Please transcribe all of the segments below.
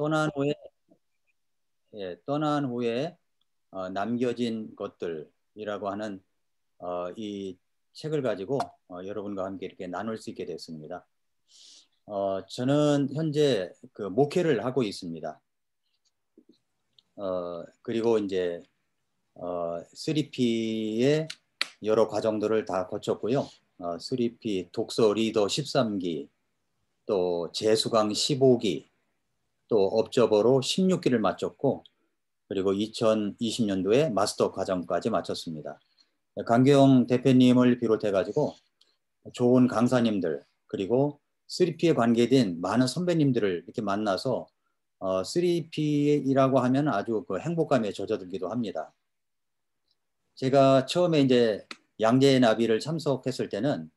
떠난 후에 떠난 후에 남겨진 것들이라고 하는 이 책을 가지고 여러분과 함께 이렇게 나눌 수 있게 됐습니다. 저는 현재 그 목회를 하고 있습니다. 그리고 이제 3P의 여러 과정들을 다 거쳤고요. 3P 독서 리더 13기, 또 재수강 15기, 또 업저버로 16기를 마쳤고, 그리고 2020년도에 마스터 과정까지 마쳤습니다. 강경 대표님을 비롯해가지고 좋은 강사님들, 그리고 3P에 관계된 많은 선배님들을 이렇게 만나서 3P라고 하면 아주 그 행복감에 젖어들기도 합니다. 제가 처음에 이제 양재 나비를 참석했을 때는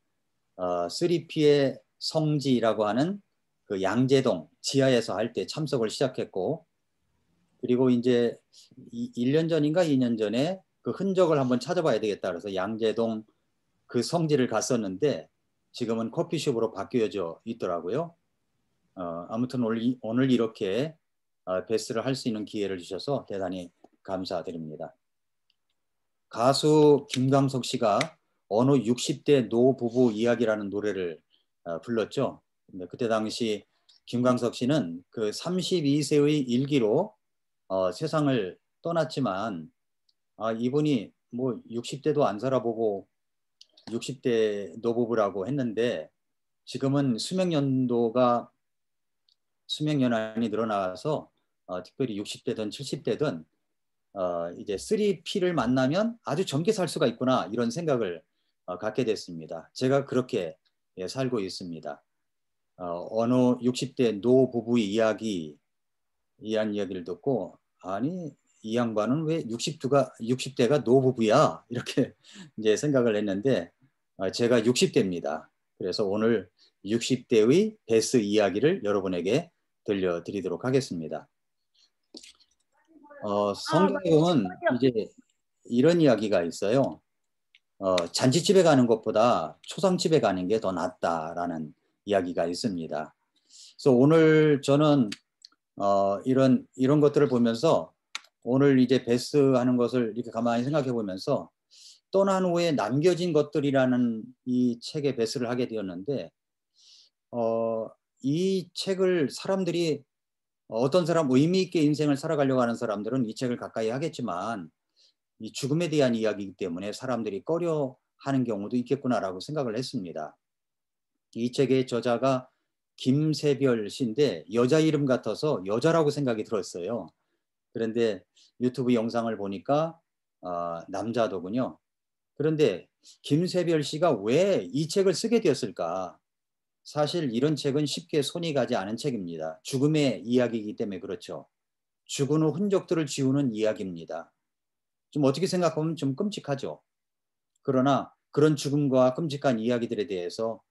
3P의 성지라고 하는 그 양재동 지하에서 할 때 참석을 시작했고, 그리고 이제 1년 전인가 2년 전에 그 흔적을 한번 찾아봐야 되겠다 그래서 양재동 그 성지를 갔었는데 지금은 커피숍으로 바뀌어져 있더라고요. 아무튼 오늘 이렇게 베스트를 할 수 있는 기회를 주셔서 대단히 감사드립니다. 가수 김광석 씨가 어느 60대 노부부 이야기라는 노래를 불렀죠. 그때 당시 김광석 씨는 그 32세의 일기로 세상을 떠났지만 이분이 뭐 60대도 안 살아보고 60대 노부부라고 했는데 지금은 수명연한이 늘어나서 특별히 60대든 70대든 이제 3P를 만나면 아주 젊게 살 수가 있구나 이런 생각을 갖게 됐습니다. 제가 그렇게 살고 있습니다. 어느 60대 노부부의 이야기를 듣고 아니 이 양반은 왜 60대가 노부부야 이렇게 이제 생각을 했는데 제가 60대입니다. 그래서 오늘 60대의 베스 이야기를 여러분에게 들려드리도록 하겠습니다. 성경에 보면 이제 이런 이야기가 있어요. 잔치집에 가는 것보다 초상집에 가는 게 더 낫다라는 이야기가 있습니다. 그래서 오늘 저는 이런 것들을 보면서 오늘 이제 베스 하는 것을 이렇게 가만히 생각해 보면서 떠난 후에 남겨진 것들이라는 이 책에 베스를 하게 되었는데 이 책을 사람들이 어떤 사람 의미 있게 인생을 살아가려고 하는 사람들은 이 책을 가까이 하겠지만 이 죽음에 대한 이야기이기 때문에 사람들이 꺼려하는 경우도 있겠구나라고 생각을 했습니다. 이 책의 저자가 김세별 씨인데 여자 이름 같아서 여자라고 생각이 들었어요. 그런데 유튜브 영상을 보니까 남자더군요. 그런데 김세별 씨가 왜 이 책을 쓰게 되었을까? 사실 이런 책은 쉽게 손이 가지 않은 책입니다. 죽음의 이야기이기 때문에 그렇죠. 죽은 후 흔적들을 지우는 이야기입니다. 좀 어떻게 생각하면 좀 끔찍하죠. 그러나 그런 죽음과 끔찍한 이야기들에 대해서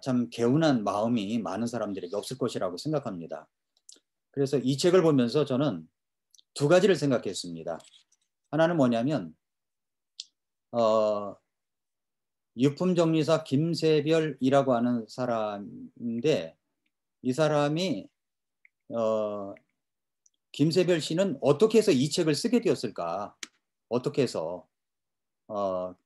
참 개운한 마음이 많은 사람들에게 없을 것이라고 생각합니다. 그래서 이 책을 보면서 저는 두 가지를 생각했습니다. 하나는 뭐냐면 유품정리사 김세별이라고 하는 사람인데 이 사람이 김세별 씨는 어떻게 해서 이 책을 쓰게 되었을까? 어떻게 해서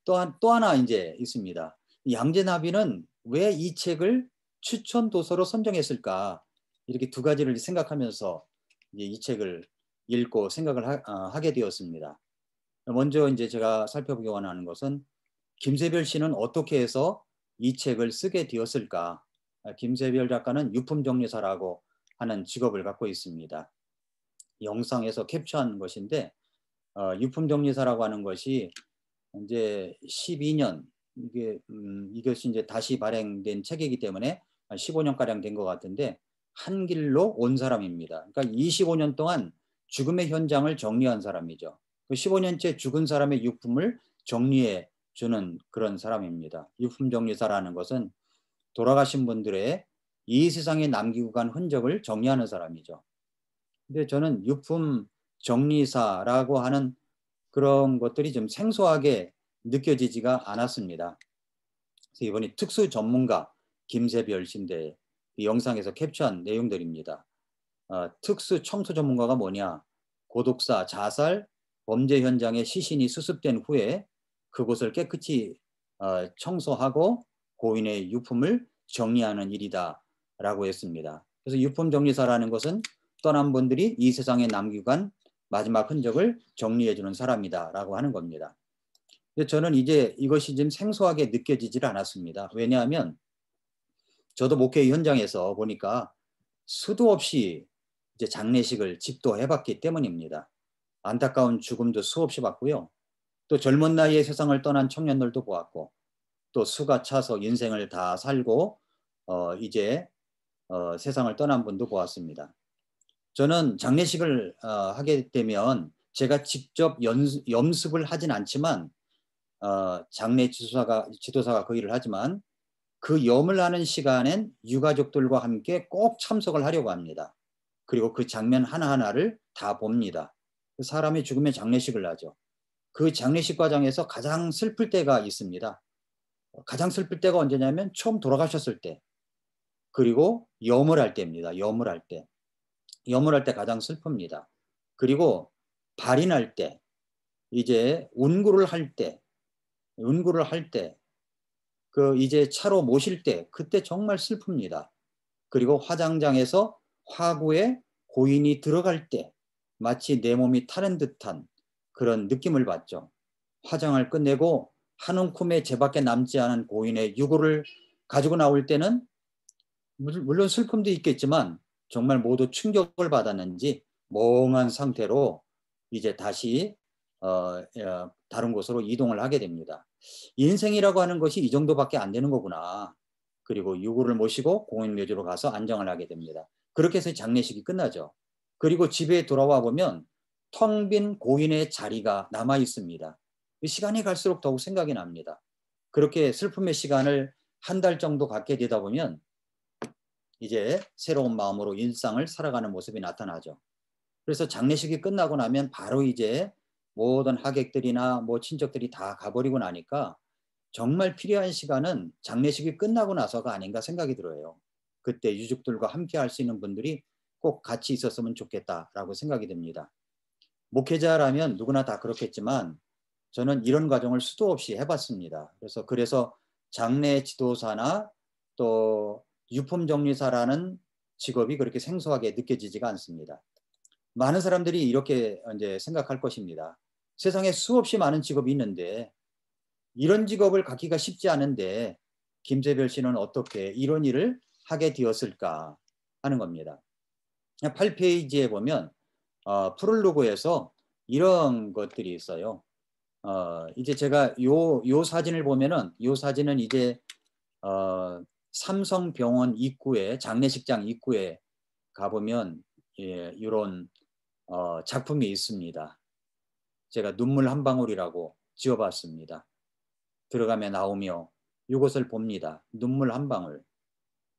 또 하나 이제 있습니다. 양재나비는 왜 이 책을 추천 도서로 선정했을까? 이렇게 두 가지를 생각하면서 이제 이 책을 읽고 생각을 하게 되었습니다. 먼저 이제 제가 살펴보기 원하는 것은 김세별 씨는 어떻게 해서 이 책을 쓰게 되었을까? 김세별 작가는 유품정리사라고 하는 직업을 갖고 있습니다. 영상에서 캡처한 것인데 유품정리사라고 하는 것이 이제 12년 이것이 이제 다시 발행된 책이기 때문에 15년가량 된 것 같은데 한 길로 온 사람입니다. 그러니까 25년 동안 죽음의 현장을 정리한 사람이죠. 그 15년째 죽은 사람의 유품을 정리해 주는 그런 사람입니다. 유품정리사라는 것은 돌아가신 분들의 이 세상에 남기고 간 흔적을 정리하는 사람이죠. 근데 저는 유품 정리사라고 하는 그런 것들이 좀 생소하게 느껴지지가 않았습니다. 그래서 이번에 특수 전문가 김세별 씨인데 이 영상에서 캡처한 내용들입니다. 특수 청소 전문가가 뭐냐? 고독사, 자살, 범죄 현장에 시신이 수습된 후에 그곳을 깨끗이 청소하고 고인의 유품을 정리하는 일이다라고 했습니다. 그래서 유품 정리사라는 것은 떠난 분들이 이 세상에 남기고 간 마지막 흔적을 정리해주는 사람이다라고 하는 겁니다. 근데 저는 이제 이것이 좀 생소하게 느껴지질 않았습니다. 왜냐하면 저도 목회 현장에서 보니까 수도 없이 이제 장례식을 집도해봤기 때문입니다. 안타까운 죽음도 수없이 봤고요. 또 젊은 나이에 세상을 떠난 청년들도 보았고, 또 수가 차서 인생을 다 살고 이제 세상을 떠난 분도 보았습니다. 저는 장례식을 하게 되면 제가 직접 염습을 하진 않지만 장례 지도사가 그 일을 하지만 그 염을 하는 시간엔 유가족들과 함께 꼭 참석을 하려고 합니다. 그리고 그 장면 하나하나를 다 봅니다. 사람이 죽으면 장례식을 하죠. 그 장례식 과정에서 가장 슬플 때가 있습니다. 가장 슬플 때가 언제냐면 처음 돌아가셨을 때, 그리고 염을 할 때입니다. 염을 할 때. 염을 할 때 가장 슬픕니다. 그리고 발인할 때, 이제 운구를 할 때, 그 이제 차로 모실 때, 그때 정말 슬픕니다. 그리고 화장장에서 화구에 고인이 들어갈 때 마치 내 몸이 타는 듯한 그런 느낌을 받죠. 화장을 끝내고 한 움큼의 죄밖에 남지 않은 고인의 유골을 가지고 나올 때는 물론 슬픔도 있겠지만 정말 모두 충격을 받았는지 멍한 상태로 이제 다시 다른 곳으로 이동을 하게 됩니다. 인생이라고 하는 것이 이 정도밖에 안 되는 거구나. 그리고 유골을 모시고 공인묘지로 가서 안정을 하게 됩니다. 그렇게 해서 장례식이 끝나죠. 그리고 집에 돌아와 보면 텅 빈 고인의 자리가 남아 있습니다. 시간이 갈수록 더욱 생각이 납니다. 그렇게 슬픔의 시간을 한 달 정도 갖게 되다 보면 이제 새로운 마음으로 일상을 살아가는 모습이 나타나죠. 그래서 장례식이 끝나고 나면 바로 이제 모든 하객들이나 뭐 친척들이 다 가버리고 나니까 정말 필요한 시간은 장례식이 끝나고 나서가 아닌가 생각이 들어요. 그때 유족들과 함께 할 수 있는 분들이 꼭 같이 있었으면 좋겠다라고 생각이 듭니다. 목회자라면 누구나 다 그렇겠지만 저는 이런 과정을 수도 없이 해봤습니다. 그래서 장례 지도사나 또 유품정리사라는 직업이 그렇게 생소하게 느껴지지가 않습니다. 많은 사람들이 이렇게 이제 생각할 것입니다. 세상에 수없이 많은 직업이 있는데 이런 직업을 갖기가 쉽지 않은데 김재별 씨는 어떻게 이런 일을 하게 되었을까 하는 겁니다. 8페이지에 보면 프롤로그에서 이런 것들이 있어요. 이제 제가 요 사진을 보면은 요 사진은 이제 삼성병원 입구에 장례식장 입구에 가보면 이런 작품이 있습니다. 제가 눈물 한 방울이라고 지어봤습니다. 들어가며 나오며 이것을 봅니다. 눈물 한 방울.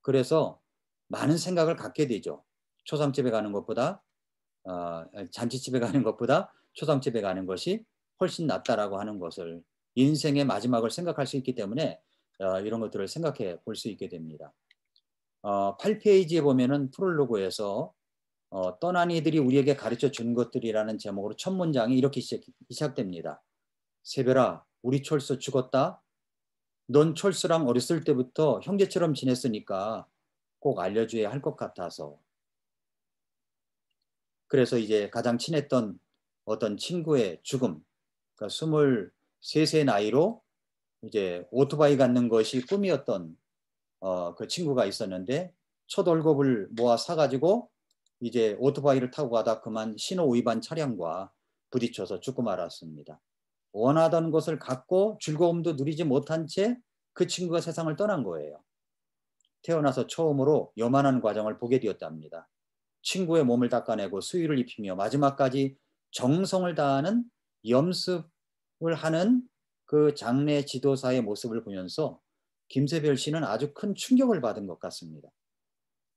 그래서 많은 생각을 갖게 되죠. 초상집에 가는 것보다 잔치집에 가는 것보다 초상집에 가는 것이 훨씬 낫다라고 하는 것을 인생의 마지막을 생각할 수 있기 때문에 이런 것들을 생각해 볼 수 있게 됩니다. 8페이지에 보면은 프롤로그에서 떠난 이들이 우리에게 가르쳐 준 것들이라는 제목으로 첫 문장이 이렇게 시작됩니다. 세별아, 우리 철수 죽었다. 넌 철수랑 어렸을 때부터 형제처럼 지냈으니까 꼭 알려줘야 할 것 같아서. 그래서 이제 가장 친했던 어떤 친구의 죽음, 그러니까 23세 나이로 이제 오토바이 갖는 것이 꿈이었던 그 친구가 있었는데 첫 월급을 모아 사가지고 이제 오토바이를 타고 가다 그만 신호 위반 차량과 부딪혀서 죽고 말았습니다. 원하던 것을 갖고 즐거움도 누리지 못한 채 그 친구가 세상을 떠난 거예요. 태어나서 처음으로 요만한 과정을 보게 되었답니다. 친구의 몸을 닦아내고 수의를 입히며 마지막까지 정성을 다하는 염습을 하는 그 장례 지도사의 모습을 보면서 김세별 씨는 아주 큰 충격을 받은 것 같습니다.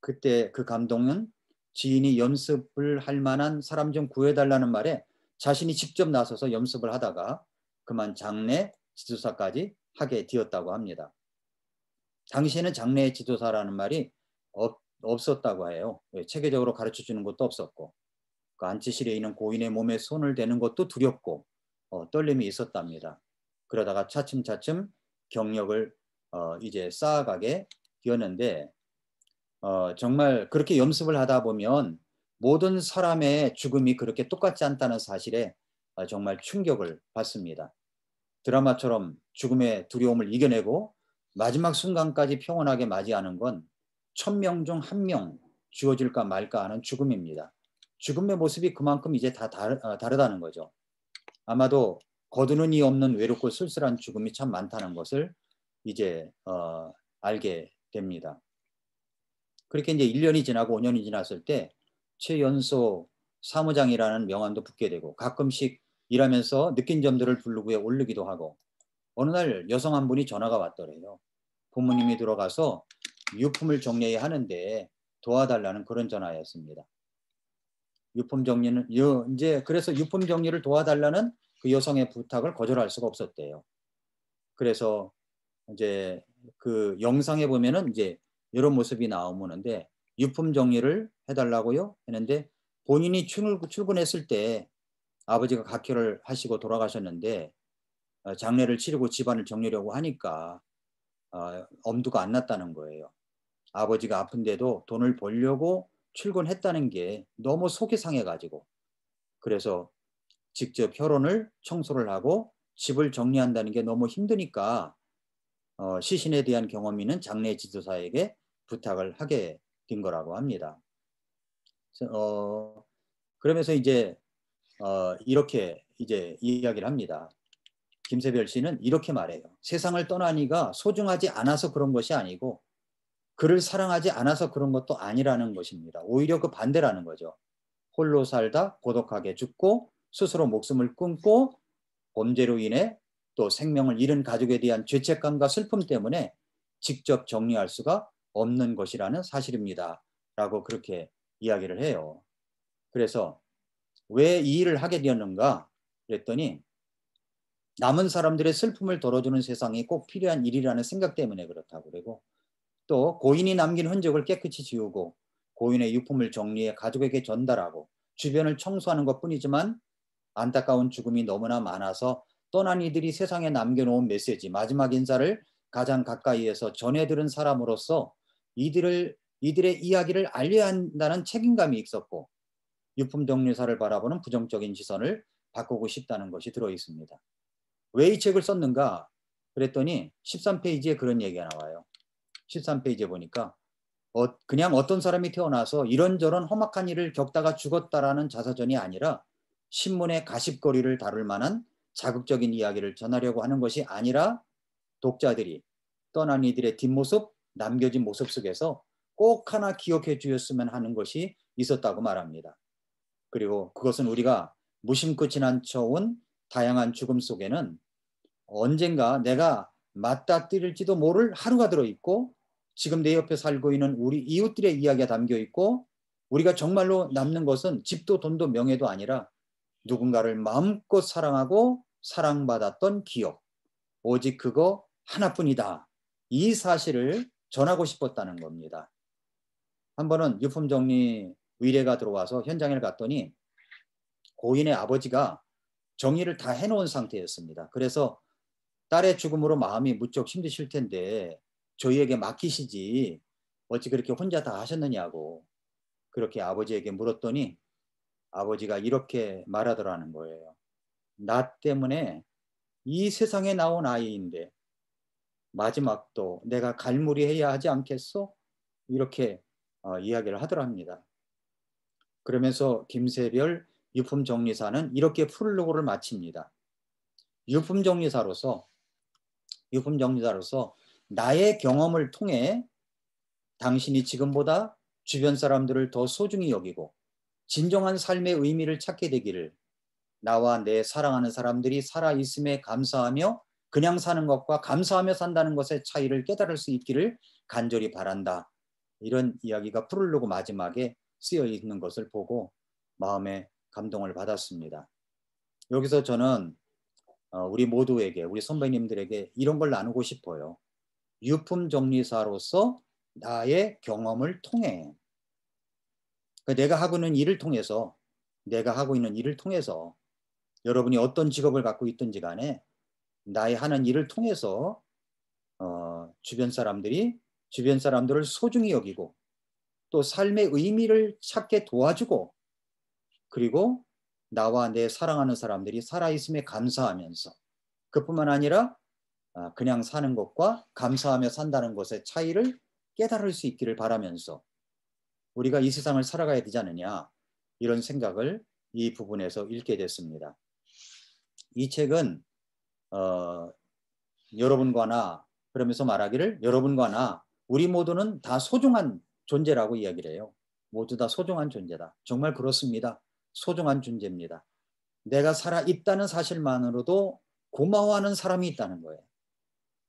그때 그 감동은 지인이 염습을 할 만한 사람 좀 구해달라는 말에 자신이 직접 나서서 염습을 하다가 그만 장례 지도사까지 하게 되었다고 합니다. 당시에는 장례 지도사라는 말이 없었다고 해요. 체계적으로 가르쳐 주는 것도 없었고 그 안치실에 있는 고인의 몸에 손을 대는 것도 두렵고 떨림이 있었답니다. 그러다가 차츰차츰 경력을 이제 쌓아가게 되었는데 정말 그렇게 염습을 하다 보면 모든 사람의 죽음이 그렇게 똑같지 않다는 사실에 정말 충격을 받습니다. 드라마처럼 죽음의 두려움을 이겨내고 마지막 순간까지 평온하게 맞이하는 건 1000명 중 1명 주어질까 말까 하는 죽음입니다. 죽음의 모습이 그만큼 이제 다 다르다는 거죠. 아마도 거두는 이 없는 외롭고 쓸쓸한 죽음이 참 많다는 것을 이제 알게 됩니다. 그렇게 이제 1년이 지나고 5년이 지났을 때 최연소 사무장이라는 명함도 붙게 되고 가끔씩 일하면서 느낀 점들을 블로그에 올리기도 하고 어느 날 여성 한 분이 전화가 왔더래요. 부모님이 들어가서 유품을 정리해야 하는데 도와달라는 그런 전화였습니다. 유품 정리는 이제 그래서 유품 정리를 도와달라는 그 여성의 부탁을 거절할 수가 없었대요. 그래서 이제 그 영상에 보면은 이제 이런 모습이 나오는데 유품 정리를 해달라고요 했는데 본인이 출근했을 때 아버지가 각혈을 하시고 돌아가셨는데 장례를 치르고 집안을 정리하려고 하니까 엄두가 안 났다는 거예요. 아버지가 아픈데도 돈을 벌려고 출근했다는 게 너무 속이 상해가지고 그래서 직접 혈원을 청소를 하고 집을 정리한다는 게 너무 힘드니까 시신에 대한 경험 있는 장례 지도사에게 부탁을 하게 된 거라고 합니다. 그러면서 이제 이렇게 이제 이야기를 합니다. 김세별 씨는 이렇게 말해요. 세상을 떠나니가 소중하지 않아서 그런 것이 아니고 그를 사랑하지 않아서 그런 것도 아니라는 것입니다. 오히려 그 반대라는 거죠. 홀로 살다 고독하게 죽고 스스로 목숨을 끊고 범죄로 인해 또 생명을 잃은 가족에 대한 죄책감과 슬픔 때문에 직접 정리할 수가 없는 것이라는 사실입니다. 라고 그렇게 이야기를 해요. 그래서 왜 이 일을 하게 되었는가 그랬더니 남은 사람들의 슬픔을 덜어주는 세상이 꼭 필요한 일이라는 생각 때문에 그렇다고 그러고 또 고인이 남긴 흔적을 깨끗이 지우고 고인의 유품을 정리해 가족에게 전달하고 주변을 청소하는 것뿐이지만 안타까운 죽음이 너무나 많아서 떠난 이들이 세상에 남겨놓은 메시지 마지막 인사를 가장 가까이에서 전해 들은 사람으로서 이들의 이야기를 알려야 한다는 책임감이 있었고 유품 정리사를 바라보는 부정적인 시선을 바꾸고 싶다는 것이 들어있습니다. 왜 이 책을 썼는가 그랬더니 13페이지에 그런 얘기가 나와요. 13페이지에 보니까 그냥 어떤 사람이 태어나서 이런저런 험악한 일을 겪다가 죽었다라는 자서전이 아니라 신문의 가십거리를 다룰 만한 자극적인 이야기를 전하려고 하는 것이 아니라 독자들이 떠난 이들의 뒷모습, 남겨진 모습 속에서 꼭 하나 기억해 주었으면 하는 것이 있었다고 말합니다. 그리고 그것은 우리가 무심코 지나쳐온 다양한 죽음 속에는 언젠가 내가 맞닥뜨릴지도 모를 하루가 들어있고 지금 내 옆에 살고 있는 우리 이웃들의 이야기가 담겨 있고 우리가 정말로 남는 것은 집도 돈도 명예도 아니라 누군가를 마음껏 사랑하고 사랑받았던 기억 오직 그거 하나뿐이다. 이 사실을 전하고 싶었다는 겁니다. 한 번은 유품정리 의뢰가 들어와서 현장에 갔더니 고인의 아버지가 정리를 다 해놓은 상태였습니다. 그래서 딸의 죽음으로 마음이 무척 힘드실 텐데 저희에게 맡기시지 어찌 그렇게 혼자 다 하셨느냐고 그렇게 아버지에게 물었더니 아버지가 이렇게 말하더라는 거예요. 나 때문에 이 세상에 나온 아이인데 마지막도 내가 갈무리해야 하지 않겠소? 이렇게 이야기를 하더랍니다. 그러면서 김세별 유품정리사는 이렇게 프롤로그를 마칩니다. 유품정리사로서 나의 경험을 통해 당신이 지금보다 주변 사람들을 더 소중히 여기고 진정한 삶의 의미를 찾게 되기를 나와 내 사랑하는 사람들이 살아있음에 감사하며 그냥 사는 것과 감사하며 산다는 것의 차이를 깨달을 수 있기를 간절히 바란다. 이런 이야기가 프롤로그 마지막에 쓰여 있는 것을 보고 마음에 감동을 받았습니다. 여기서 저는 우리 모두에게 우리 선배님들에게 이런 걸 나누고 싶어요. 유품정리사로서 나의 경험을 통해 내가 하고 있는 일을 통해서 여러분이 어떤 직업을 갖고 있든지 간에 나의 하는 일을 통해서 주변 사람들을 소중히 여기고 또 삶의 의미를 찾게 도와주고 그리고 나와 내 사랑하는 사람들이 살아있음에 감사하면서 그뿐만 아니라 그냥 사는 것과 감사하며 산다는 것의 차이를 깨달을 수 있기를 바라면서 우리가 이 세상을 살아가야 되지 않느냐 이런 생각을 이 부분에서 읽게 됐습니다. 이 책은 여러분과 나 그러면서 말하기를 여러분과 나 우리 모두는 다 소중한 존재라고 이야기를 해요. 모두 다 소중한 존재다. 정말 그렇습니다. 소중한 존재입니다. 내가 살아있다는 사실만으로도 고마워하는 사람이 있다는 거예요.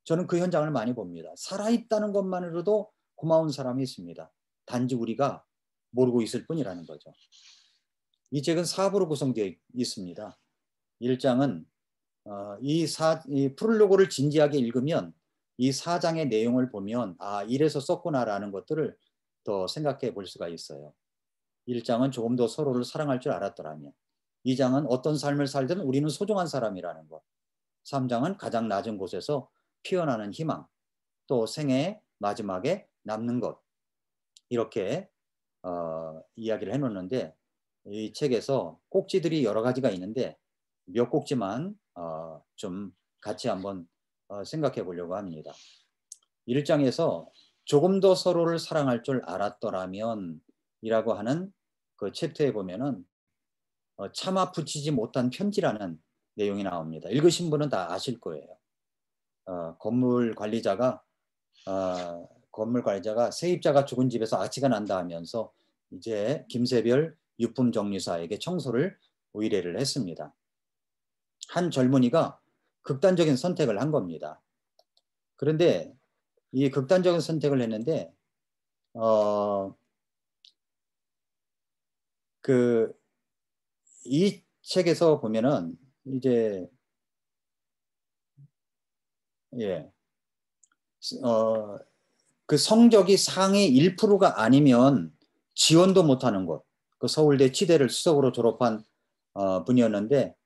저는 그 현장을 많이 봅니다. 살아있다는 것만으로도 고마운 사람이 있습니다. 단지 우리가 모르고 있을 뿐이라는 거죠. 이 책은 4부로 구성되어 있습니다. 1장은 이 프롤로그를 진지하게 읽으면 이 4장의 내용을 보면 이래서 썼구나라는 것들을 더 생각해 볼 수가 있어요. 1장은 조금 더 서로를 사랑할 줄 알았더라면 2장은 어떤 삶을 살든 우리는 소중한 사람이라는 것 3장은 가장 낮은 곳에서 피어나는 희망 또 생애의 마지막에 남는 것 이렇게 이야기를 해놓는데 이 책에서 꼭지들이 여러 가지가 있는데 몇 꼭지만 좀 같이 한번 생각해 보려고 합니다. 1장에서 조금 더 서로를 사랑할 줄 알았더라면 이라고 하는 그 챕터에 보면은 차마 붙이지 못한 편지라는 내용이 나옵니다. 읽으신 분은 다 아실 거예요. 건물 관리자가 세입자가 죽은 집에서 아치가 난다 하면서 이제 김세별 유품정리사에게 청소를 의뢰를 했습니다. 한 젊은이가 극단적인 선택을 한 겁니다. 그런데 이 극단적인 선택을 했는데 이 책에서 보면은 이제 그 성적이 상위 1%가 아니면 지원도 못하는 곳. 그 서울대 치대를 수석으로 졸업한 분이었는데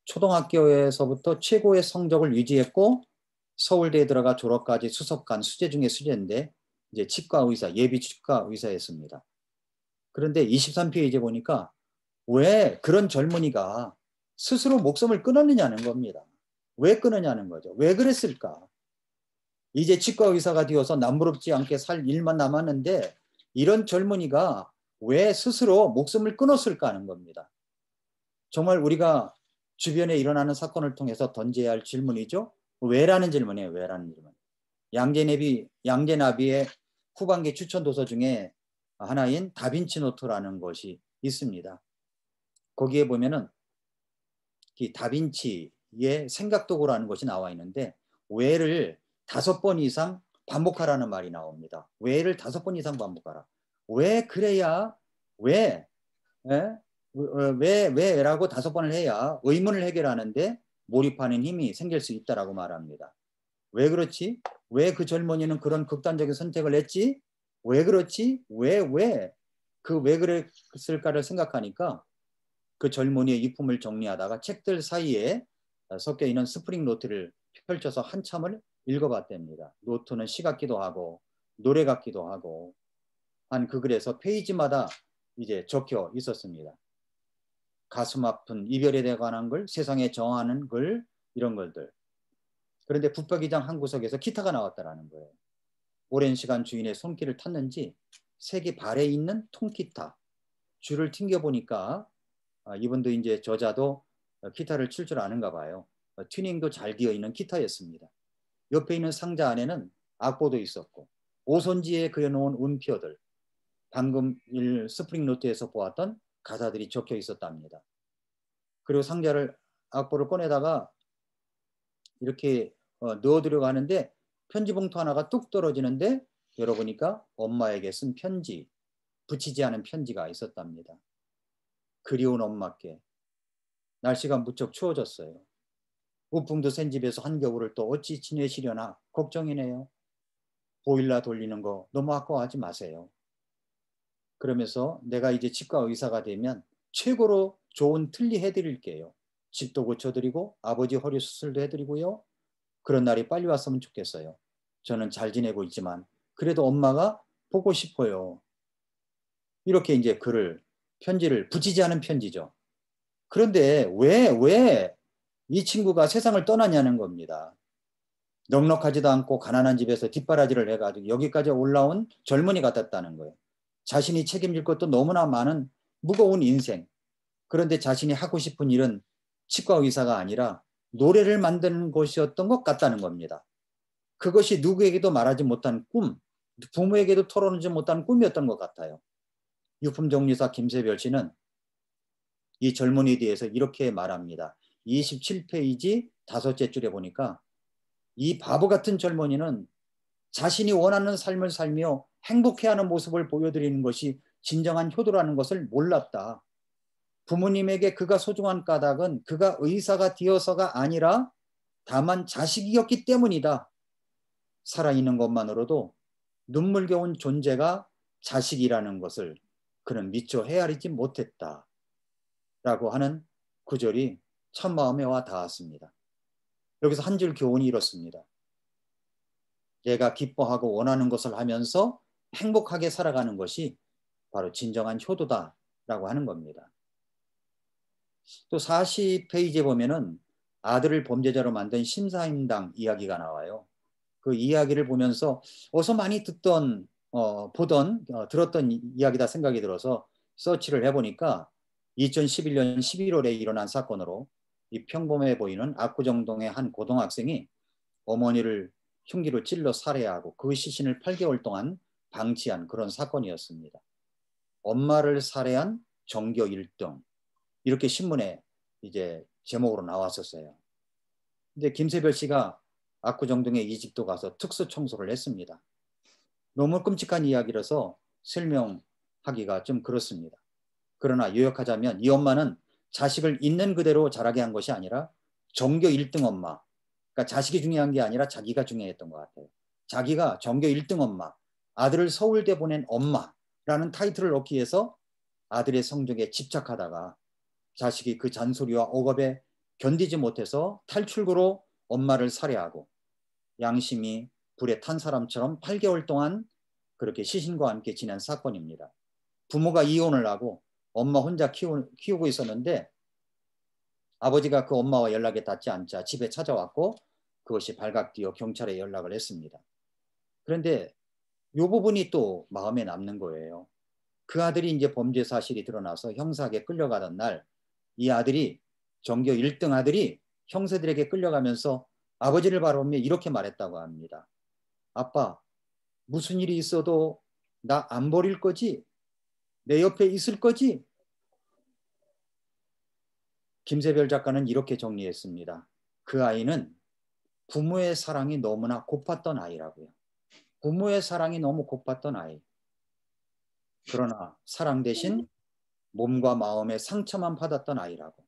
초등학교에서부터 최고의 성적을 유지했고 서울대에 들어가 졸업까지 수석간 수재 중에 수재인데 이제 치과 의사, 예비 치과 의사였습니다. 그런데 23페이지에 보니까 왜 그런 젊은이가 스스로 목숨을 끊었느냐는 겁니다. 왜 끊느냐는 거죠. 왜 그랬을까? 이제 치과 의사가 되어서 남부럽지 않게 살 일만 남았는데 이런 젊은이가 왜 스스로 목숨을 끊었을까 하는 겁니다. 정말 우리가 주변에 일어나는 사건을 통해서 던져야 할 질문이죠. 왜라는 질문이에요. 왜라는 질문. 양재나비의 후반기 추천 도서 중에 하나인 다빈치 노트라는 것이 있습니다. 거기에 보면은 이 다빈치의 생각도구라는 것이 나와 있는데 왜를 5번 이상 반복하라는 말이 나옵니다. 왜를 5번 이상 반복하라. 왜 그래야 왜 왜라고 5번을 해야 의문을 해결하는데 몰입하는 힘이 생길 수 있다라고 말합니다. 왜 그렇지? 왜 그 젊은이는 그런 극단적인 선택을 했지? 왜 그렇지? 그 왜 그랬을까를 생각하니까 그 젊은이의 유품을 정리하다가 책들 사이에 섞여 있는 스프링 노트를 펼쳐서 한참을 읽어봤답니다. 노트는 시 같기도 하고 노래 같기도 하고 한 그 글에서 페이지마다 이제 적혀 있었습니다. 가슴 아픈 이별에 관한 글, 세상에 정하는 글 이런 것들. 그런데 붙박이장 한 구석에서 기타가 나왔다라는 거예요. 오랜 시간 주인의 손길을 탔는지 색이 발에 있는 통기타 줄을 튕겨보니까 이분도 이제 저자도 기타를 칠 줄 아는가 봐요. 튜닝도 잘 되어 있는 기타였습니다. 옆에 있는 상자 안에는 악보도 있었고 오선지에 그려놓은 운표들 방금 스프링 노트에서 보았던 가사들이 적혀 있었답니다. 그리고 악보를 꺼내다가 이렇게 넣어두려고 하는데 편지 봉투 하나가 뚝 떨어지는데 열어보니까 엄마에게 쓴 편지, 붙이지 않은 편지가 있었답니다. 그리운 엄마께 날씨가 무척 추워졌어요. 우풍도 센 집에서 한겨울을 또 어찌 지내시려나 걱정이네요. 보일러 돌리는 거 너무 아까워하지 마세요. 그러면서 내가 이제 치과 의사가 되면 최고로 좋은 틀니 해드릴게요. 집도 고쳐드리고 아버지 허리 수술도 해드리고요. 그런 날이 빨리 왔으면 좋겠어요. 저는 잘 지내고 있지만 그래도 엄마가 보고 싶어요. 이렇게 이제 편지를 붙이지 않은 편지죠. 그런데 왜 이 친구가 세상을 떠나냐는 겁니다. 넉넉하지도 않고 가난한 집에서 뒷바라지를 해가지고 여기까지 올라온 젊은이 같았다는 거예요. 자신이 책임질 것도 너무나 많은 무거운 인생. 그런데 자신이 하고 싶은 일은 치과 의사가 아니라 노래를 만드는 것이었던 것 같다는 겁니다. 그것이 누구에게도 말하지 못한 꿈, 부모에게도 털어놓지 못한 꿈이었던 것 같아요. 유품정리사 김세별 씨는 이 젊은이에 대해서 이렇게 말합니다. 27페이지 5째 줄에 보니까 이 바보 같은 젊은이는 자신이 원하는 삶을 살며 행복해하는 모습을 보여드리는 것이 진정한 효도라는 것을 몰랐다. 부모님에게 그가 소중한 까닭은 그가 의사가 되어서가 아니라 다만 자식이었기 때문이다. 살아있는 것만으로도 눈물겨운 존재가 자식이라는 것을 그는 미처 헤아리지 못했다. 라고 하는 구절이 참 마음에 와 닿았습니다. 여기서 한 줄 교훈이 이렇습니다. 내가 기뻐하고 원하는 것을 하면서 행복하게 살아가는 것이 바로 진정한 효도다라고 하는 겁니다. 또 40페이지에 보면은 아들을 범죄자로 만든 심사임당 이야기가 나와요. 그 이야기를 보면서 어서 많이 들었던 이야기다 생각이 들어서 서치를 해보니까 2011년 11월에 일어난 사건으로 이 평범해 보이는 압구정동의 한 고등학생이 어머니를 흉기로 찔러 살해하고 그 시신을 8개월 동안 방치한 그런 사건이었습니다. 엄마를 살해한 전교 1등 이렇게 신문에 이제 제목으로 나왔었어요. 근데 김세별 씨가 압구정동에 이직도 가서 특수 청소를 했습니다. 너무 끔찍한 이야기라서 설명하기가 좀 그렇습니다. 그러나 요약하자면 이 엄마는 자식을 있는 그대로 자라게 한 것이 아니라 전교 1등 엄마. 그러니까 자식이 중요한 게 아니라 자기가 중요했던 것 같아요. 자기가 전교 1등 엄마, 아들을 서울대 보낸 엄마라는 타이틀을 얻기 위해서 아들의 성적에 집착하다가 자식이 그 잔소리와 억압에 견디지 못해서 탈출구로 엄마를 살해하고 양심이 불에 탄 사람처럼 8개월 동안 그렇게 시신과 함께 지낸 사건입니다. 부모가 이혼을 하고 엄마 혼자 키우고 있었는데 아버지가 그 엄마와 연락이 닿지 않자 집에 찾아왔고 그것이 발각되어 경찰에 연락을 했습니다. 그런데 이 부분이 또 마음에 남는 거예요. 그 아들이 이제 범죄 사실이 드러나서 형사에게 끌려가던 날 이 아들이 전교 1등 아들이 형사들에게 끌려가면서 아버지를 바라보며 이렇게 말했다고 합니다. 아빠, 무슨 일이 있어도 나 안 버릴 거지? 내 옆에 있을 거지? 김세별 작가는 이렇게 정리했습니다. 그 아이는 부모의 사랑이 너무나 고팠던 아이라고요. 부모의 사랑이 너무 고팠던 아이. 그러나 사랑 대신 몸과 마음의 상처만 받았던 아이라고.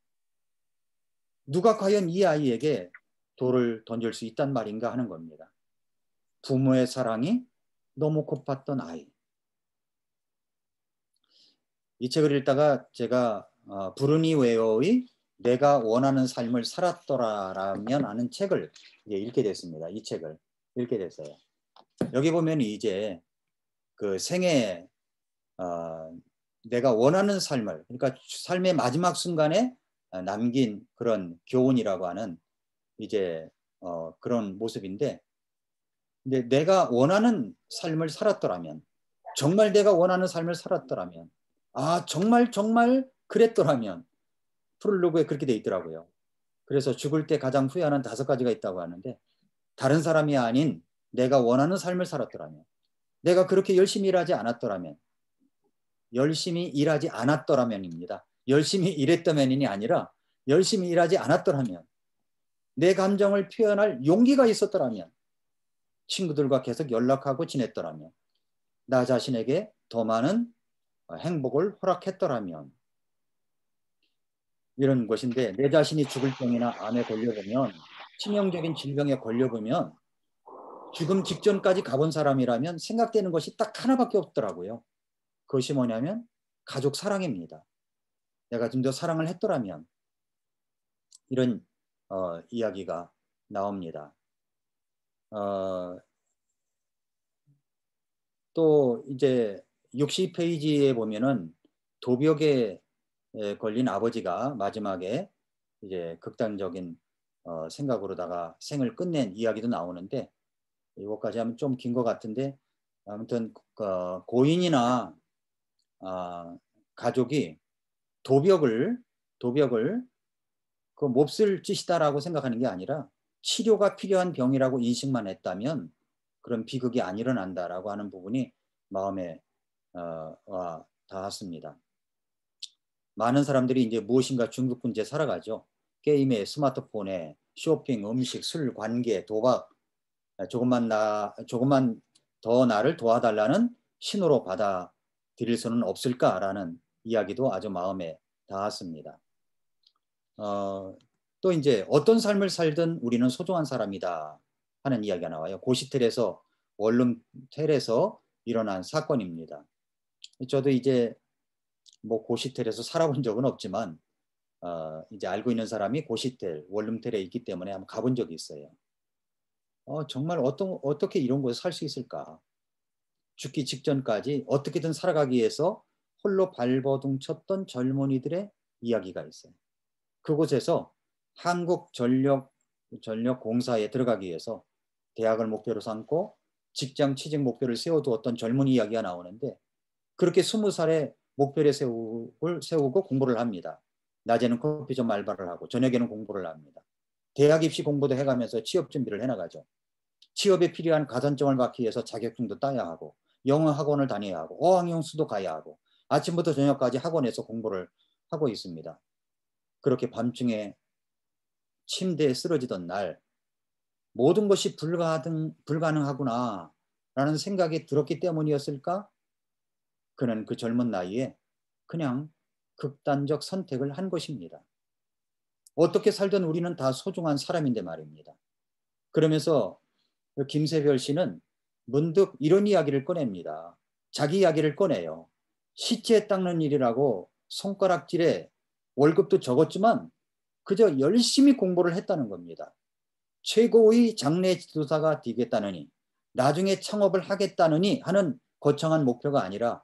누가 과연 이 아이에게 돌을 던질 수 있단 말인가 하는 겁니다. 부모의 사랑이 너무 고팠던 아이. 이 책을 읽다가 제가 브루니 웨어의 내가 원하는 삶을 살았더라라면 하는 책을 이제 읽게 됐습니다. 이 책을 읽게 됐어요. 여기 보면 이제 그 생애 내가 원하는 삶을 그러니까 삶의 마지막 순간에 남긴 그런 교훈이라고 하는 이제 그런 모습인데 근데 내가 원하는 삶을 살았더라면 정말 내가 원하는 삶을 살았더라면 정말 그랬더라면 프롤로그에 그렇게 돼 있더라고요. 그래서 죽을 때 가장 후회하는 5가지가 있다고 하는데 다른 사람이 아닌 내가 원하는 삶을 살았더라면 내가 그렇게 열심히 일하지 않았더라면 열심히 일하지 않았더라면입니다. 열심히 일했더면이 아니라 열심히 일하지 않았더라면 내 감정을 표현할 용기가 있었더라면 친구들과 계속 연락하고 지냈더라면 나 자신에게 더 많은 행복을 허락했더라면 이런 것인데 내 자신이 죽을 병이나 암에 걸려보면 치명적인 질병에 걸려보면 죽음 직전까지 가본 사람이라면 생각되는 것이 딱 하나밖에 없더라고요. 그것이 뭐냐면 가족 사랑입니다. 내가 좀 더 사랑을 했더라면, 이런 이야기가 나옵니다. 또 이제 60페이지에 보면은 도벽에 걸린 아버지가 마지막에 이제 극단적인 생각으로다가 생을 끝낸 이야기도 나오는데, 이것까지 하면 좀 긴 것 같은데, 아무튼 고인이나 가족이 도벽을 그 몹쓸 짓이다라고 생각하는 게 아니라 치료가 필요한 병이라고 인식만 했다면 그런 비극이 안 일어난다라고 하는 부분이 마음에 와 닿았습니다. 많은 사람들이 이제 무엇인가 중독군지에 살아가죠. 게임에, 스마트폰에, 쇼핑, 음식, 술, 관계, 도박, 조금만 더 나를 도와달라는 신호로 받아들일 수는 없을까라는 이야기도 아주 마음에 닿았습니다. 또 이제 어떤 삶을 살든 우리는 소중한 사람이다 하는 이야기가 나와요. 고시텔에서, 원룸텔에서 일어난 사건입니다. 저도 이제 뭐 고시텔에서 살아본 적은 없지만 이제 알고 있는 사람이 고시텔, 원룸텔에 있기 때문에 한번 가본 적이 있어요. 정말 어떻게 이런 곳에 살 수 있을까? 죽기 직전까지 어떻게든 살아가기 위해서 홀로 발버둥 쳤던 젊은이들의 이야기가 있어요. 그곳에서 한국전력공사에 들어가기 위해서 대학을 목표로 삼고 직장 취직 목표를 세워두었던 젊은이 이야기가 나오는데, 그렇게 20살에 목표를 세우고 공부를 합니다. 낮에는 커피숍 알바를 하고 저녁에는 공부를 합니다. 대학 입시 공부도 해가면서 취업 준비를 해나가죠. 취업에 필요한 가산점을 받기 위해서 자격증도 따야 하고, 영어 학원을 다녀야 하고, 어학연수도 가야 하고, 아침부터 저녁까지 학원에서 공부를 하고 있습니다. 그렇게 밤중에 침대에 쓰러지던 날, 모든 것이 불가능하구나 라는 생각이 들었기 때문이었을까? 그는 그 젊은 나이에 그냥 극단적 선택을 한 것입니다. 어떻게 살든 우리는 다 소중한 사람인데 말입니다. 그러면서 김세별 씨는 문득 이런 이야기를 꺼냅니다. 자기 이야기를 꺼내요. 시체 닦는 일이라고 손가락질에 월급도 적었지만 그저 열심히 공부를 했다는 겁니다. 최고의 장래 지도자가 되겠다느니, 나중에 창업을 하겠다느니 하는 거창한 목표가 아니라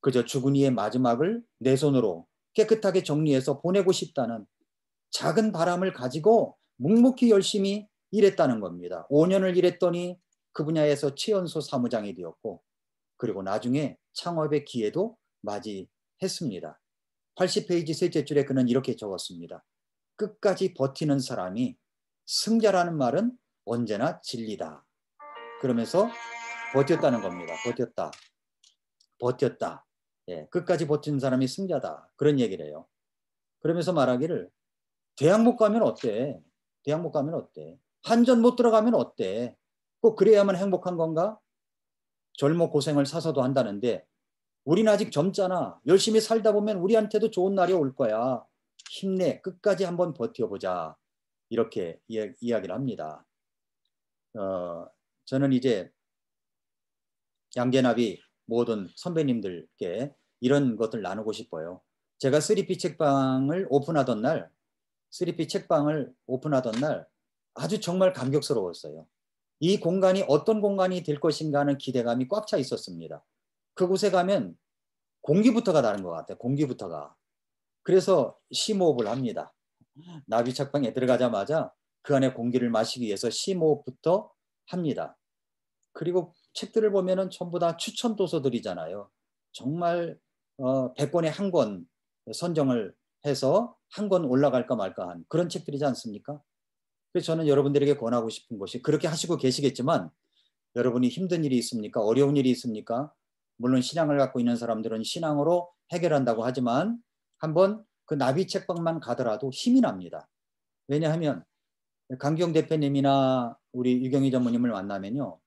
그저 죽은 이의 마지막을 내 손으로 깨끗하게 정리해서 보내고 싶다는 작은 바람을 가지고 묵묵히 열심히 일했다는 겁니다. 5년을 일했더니 그 분야에서 최연소 사무장이 되었고, 그리고 나중에 창업의 기회도 맞이했습니다. 80페이지 셋째 줄에 그는 이렇게 적었습니다. 끝까지 버티는 사람이 승자라는 말은 언제나 진리다. 그러면서 버텼다는 겁니다. 버텼다. 예, 끝까지 버틴 사람이 승자다. 그런 얘기를 해요. 그러면서 말하기를, 대학 못 가면 어때? 대학 못 가면 어때? 한전 못 들어가면 어때? 꼭 그래야만 행복한 건가? 젊어 고생을 사서도 한다는데 우린 아직 젊잖아. 열심히 살다 보면 우리한테도 좋은 날이 올 거야. 힘내. 끝까지 한번 버텨보자. 이렇게 이야기를 합니다. 저는 이제 양재나비 모든 선배님들께 이런 것들 나누고 싶어요. 제가 3P 책방을 오픈하던 날 아주 정말 감격스러웠어요. 이 공간이 어떤 공간이 될 것인가 하는 기대감이 꽉 차 있었습니다. 그곳에 가면 공기부터가 다른 것 같아요. 공기부터가. 그래서 심호흡을 합니다. 나비 책방에 들어가자마자 그 안에 공기를 마시기 위해서 심호흡부터 합니다. 그리고 책들을 보면은 전부 다 추천 도서들이잖아요. 정말 100권에 한 권 선정을 해서 한 권 올라갈까 말까 한 그런 책들이지 않습니까? 그래서 저는 여러분들에게 권하고 싶은 것이, 그렇게 하시고 계시겠지만 여러분이 힘든 일이 있습니까? 어려운 일이 있습니까? 물론 신앙을 갖고 있는 사람들은 신앙으로 해결한다고 하지만 한번 그 나비 책방만 가더라도 힘이 납니다. 왜냐하면 강경 대표님이나 우리 유경희 전무님을 만나면요,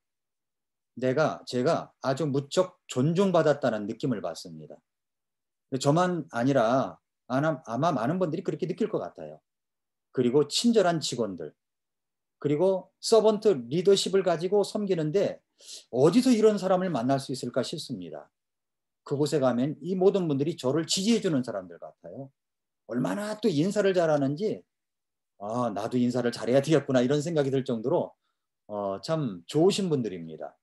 제가 아주 무척 존중받았다는 느낌을 받습니다. 저만 아니라 아마 많은 분들이 그렇게 느낄 것 같아요. 그리고 친절한 직원들, 그리고 서번트 리더십을 가지고 섬기는데 어디서 이런 사람을 만날 수 있을까 싶습니다. 그곳에 가면 이 모든 분들이 저를 지지해 주는 사람들 같아요. 얼마나 또 인사를 잘하는지 나도 인사를 잘해야 되겠구나 이런 생각이 들 정도로 참 좋으신 분들입니다.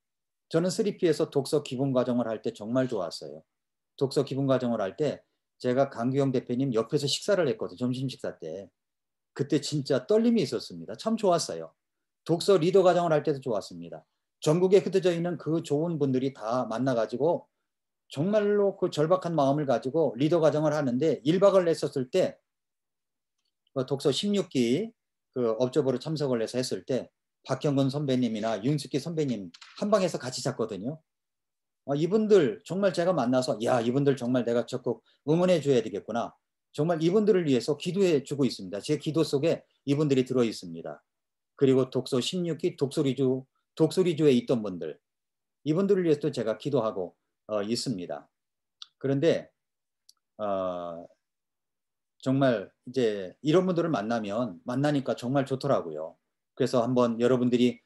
저는 3P에서 독서 기본 과정을 할 때 정말 좋았어요. 독서 기본 과정을 할 때 제가 강규영 대표님 옆에서 식사를 했거든요. 점심 식사 때. 그때 진짜 떨림이 있었습니다. 참 좋았어요. 독서 리더 과정을 할 때도 좋았습니다. 전국에 흩어져 있는 그 좋은 분들이 다 만나가지고 정말로 그 절박한 마음을 가지고 리더 과정을 하는데 1박을 냈었을 때 독서 16기 그 업적으로 참석을 해서 했을 때 박형근 선배님이나 윤숙기 선배님 한 방에서 같이 잤거든요. 이분들 정말 제가 만나서 야 이분들 정말 내가 적극 응원해 줘야 되겠구나. 정말 이분들을 위해서 기도해 주고 있습니다. 제 기도 속에 이분들이 들어 있습니다. 그리고 독서 16기 독소리주에 있던 분들 이분들을 위해서도 제가 기도하고 있습니다. 그런데 정말 이제 이런 분들을 만나니까 정말 좋더라고요. 그래서 한번 여러분들이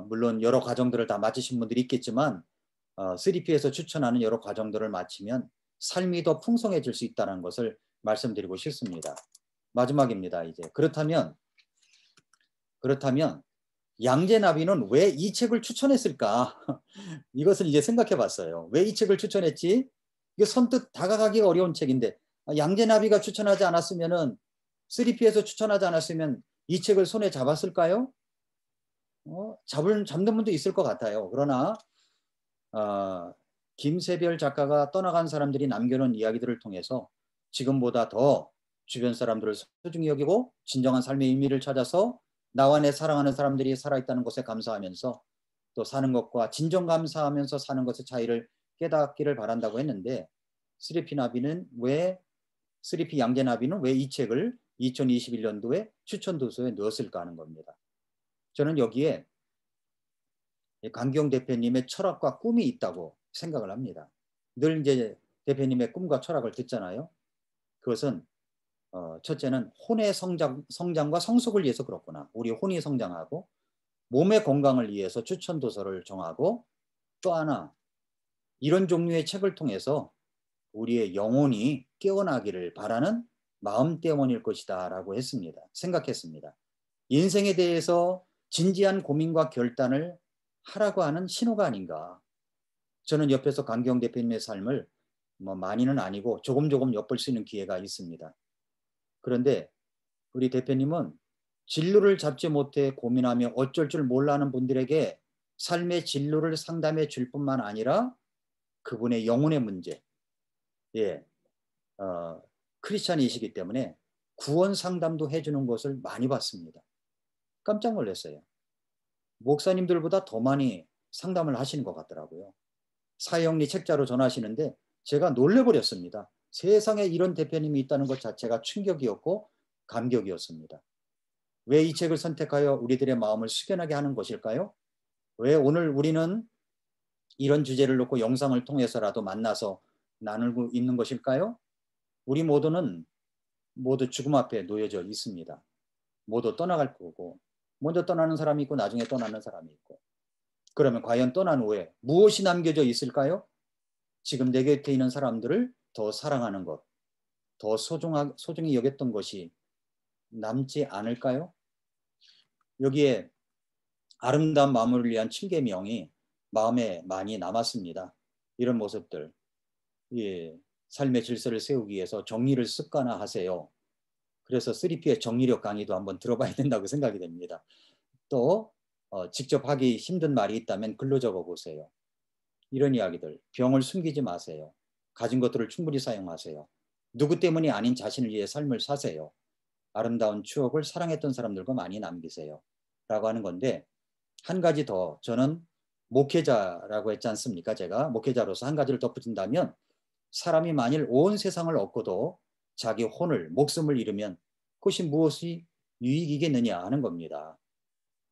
물론 여러 과정들을 다 마치신 분들이 있겠지만 3P에서 추천하는 여러 과정들을 마치면 삶이 더 풍성해질 수 있다는 것을 말씀드리고 싶습니다. 마지막입니다. 이제 그렇다면 양재나비는 왜 이 책을 추천했을까? 이것을 이제 생각해 봤어요. 왜 이 책을 추천했지? 이게 선뜻 다가가기가 어려운 책인데 양재나비가 추천하지 않았으면은 3P에서 추천하지 않았으면 이 책을 손에 잡았을까요? 잡는 분도 있을 것 같아요. 그러나 김세별 작가가 떠나간 사람들이 남겨놓은 이야기들을 통해서 지금보다 더 주변 사람들을 소중히 여기고 진정한 삶의 의미를 찾아서 나와 내 사랑하는 사람들이 살아있다는 것에 감사하면서 또 사는 것과 진정 감사하면서 사는 것의 차이를 깨닫기를 바란다고 했는데 3P 양재나비는 왜 이 책을 2021년도에 추천 도서에 넣었을까 하는 겁니다. 저는 여기에 강기영 대표님의 철학과 꿈이 있다고 생각을 합니다. 늘 이제 대표님의 꿈과 철학을 듣잖아요. 그것은 첫째는 혼의 성장과 성숙을 위해서 그렇구나. 우리 혼이 성장하고 몸의 건강을 위해서 추천 도서를 정하고 또 하나 이런 종류의 책을 통해서 우리의 영혼이 깨어나기를 바라는 마음 때문일 것이다 라고 생각했습니다. 인생에 대해서 진지한 고민과 결단을 하라고 하는 신호가 아닌가. 저는 옆에서 강경 대표님의 삶을 많이는 아니고 조금 엿볼 수 있는 기회가 있습니다. 그런데 우리 대표님은 진로를 잡지 못해 고민하며 어쩔 줄 몰라 하는 분들에게 삶의 진로를 상담해 줄 뿐만 아니라 그분의 영혼의 문제, 크리스찬이시기 때문에 구원 상담도 해주는 것을 많이 봤습니다. 깜짝 놀랐어요. 목사님들보다 더 많이 상담을 하시는 것 같더라고요. 사형리 책자로 전하시는데 제가 놀래버렸습니다. 세상에 이런 대표님이 있다는 것 자체가 충격이었고 감격이었습니다. 왜 이 책을 선택하여 우리들의 마음을 숙연하게 하는 것일까요? 왜 오늘 우리는 이런 주제를 놓고 영상을 통해서라도 만나서 나누고 있는 것일까요? 우리 모두 죽음 앞에 놓여져 있습니다. 모두 떠나갈 거고 먼저 떠나는 사람이 있고 나중에 떠나는 사람이 있고 그러면 과연 떠난 후에 무엇이 남겨져 있을까요? 지금 내 곁에 있는 사람들을 더 사랑하는 것, 더 소중히 여겼던 것이 남지 않을까요? 여기에 아름다운 마무리를 위한 7계명이 마음에 많이 남았습니다. 이런 모습들, 삶의 질서를 세우기 위해서 정리를 습관화하세요. 그래서 3P의 정리력 강의도 한번 들어봐야 된다고 생각이 됩니다. 또 직접 하기 힘든 말이 있다면 글로 적어보세요. 이런 이야기들, 병을 숨기지 마세요. 가진 것들을 충분히 사용하세요. 누구 때문이 아닌 자신을 위해 삶을 사세요. 아름다운 추억을 사랑했던 사람들과 많이 남기세요. 라고 하는 건데 한 가지 더 저는 목회자라고 했지 않습니까? 제가 목회자로서 한 가지를 덧붙인다면 사람이 만일 온 세상을 얻고도 자기 혼을 목숨을 잃으면 그것이 무엇이 유익이겠느냐 하는 겁니다.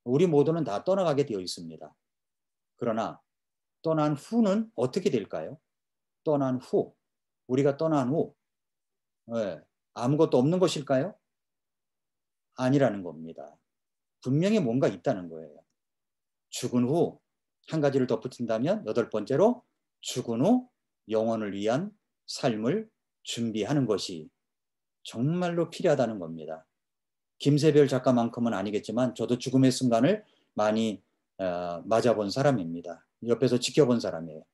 우리 모두는 다 떠나가게 되어 있습니다. 그러나 떠난 후는 어떻게 될까요? 떠난 후, 우리가 떠난 후 아무것도 없는 것일까요? 아니라는 겁니다. 분명히 뭔가 있다는 거예요. 죽은 후 한 가지를 덧붙인다면 8번째로 죽은 후 영혼을 위한 삶을 준비하는 것이 정말로 필요하다는 겁니다. 김세별 작가만큼은 아니겠지만 저도 죽음의 순간을 많이 맞아본 사람입니다. 옆에서 지켜본 사람이에요.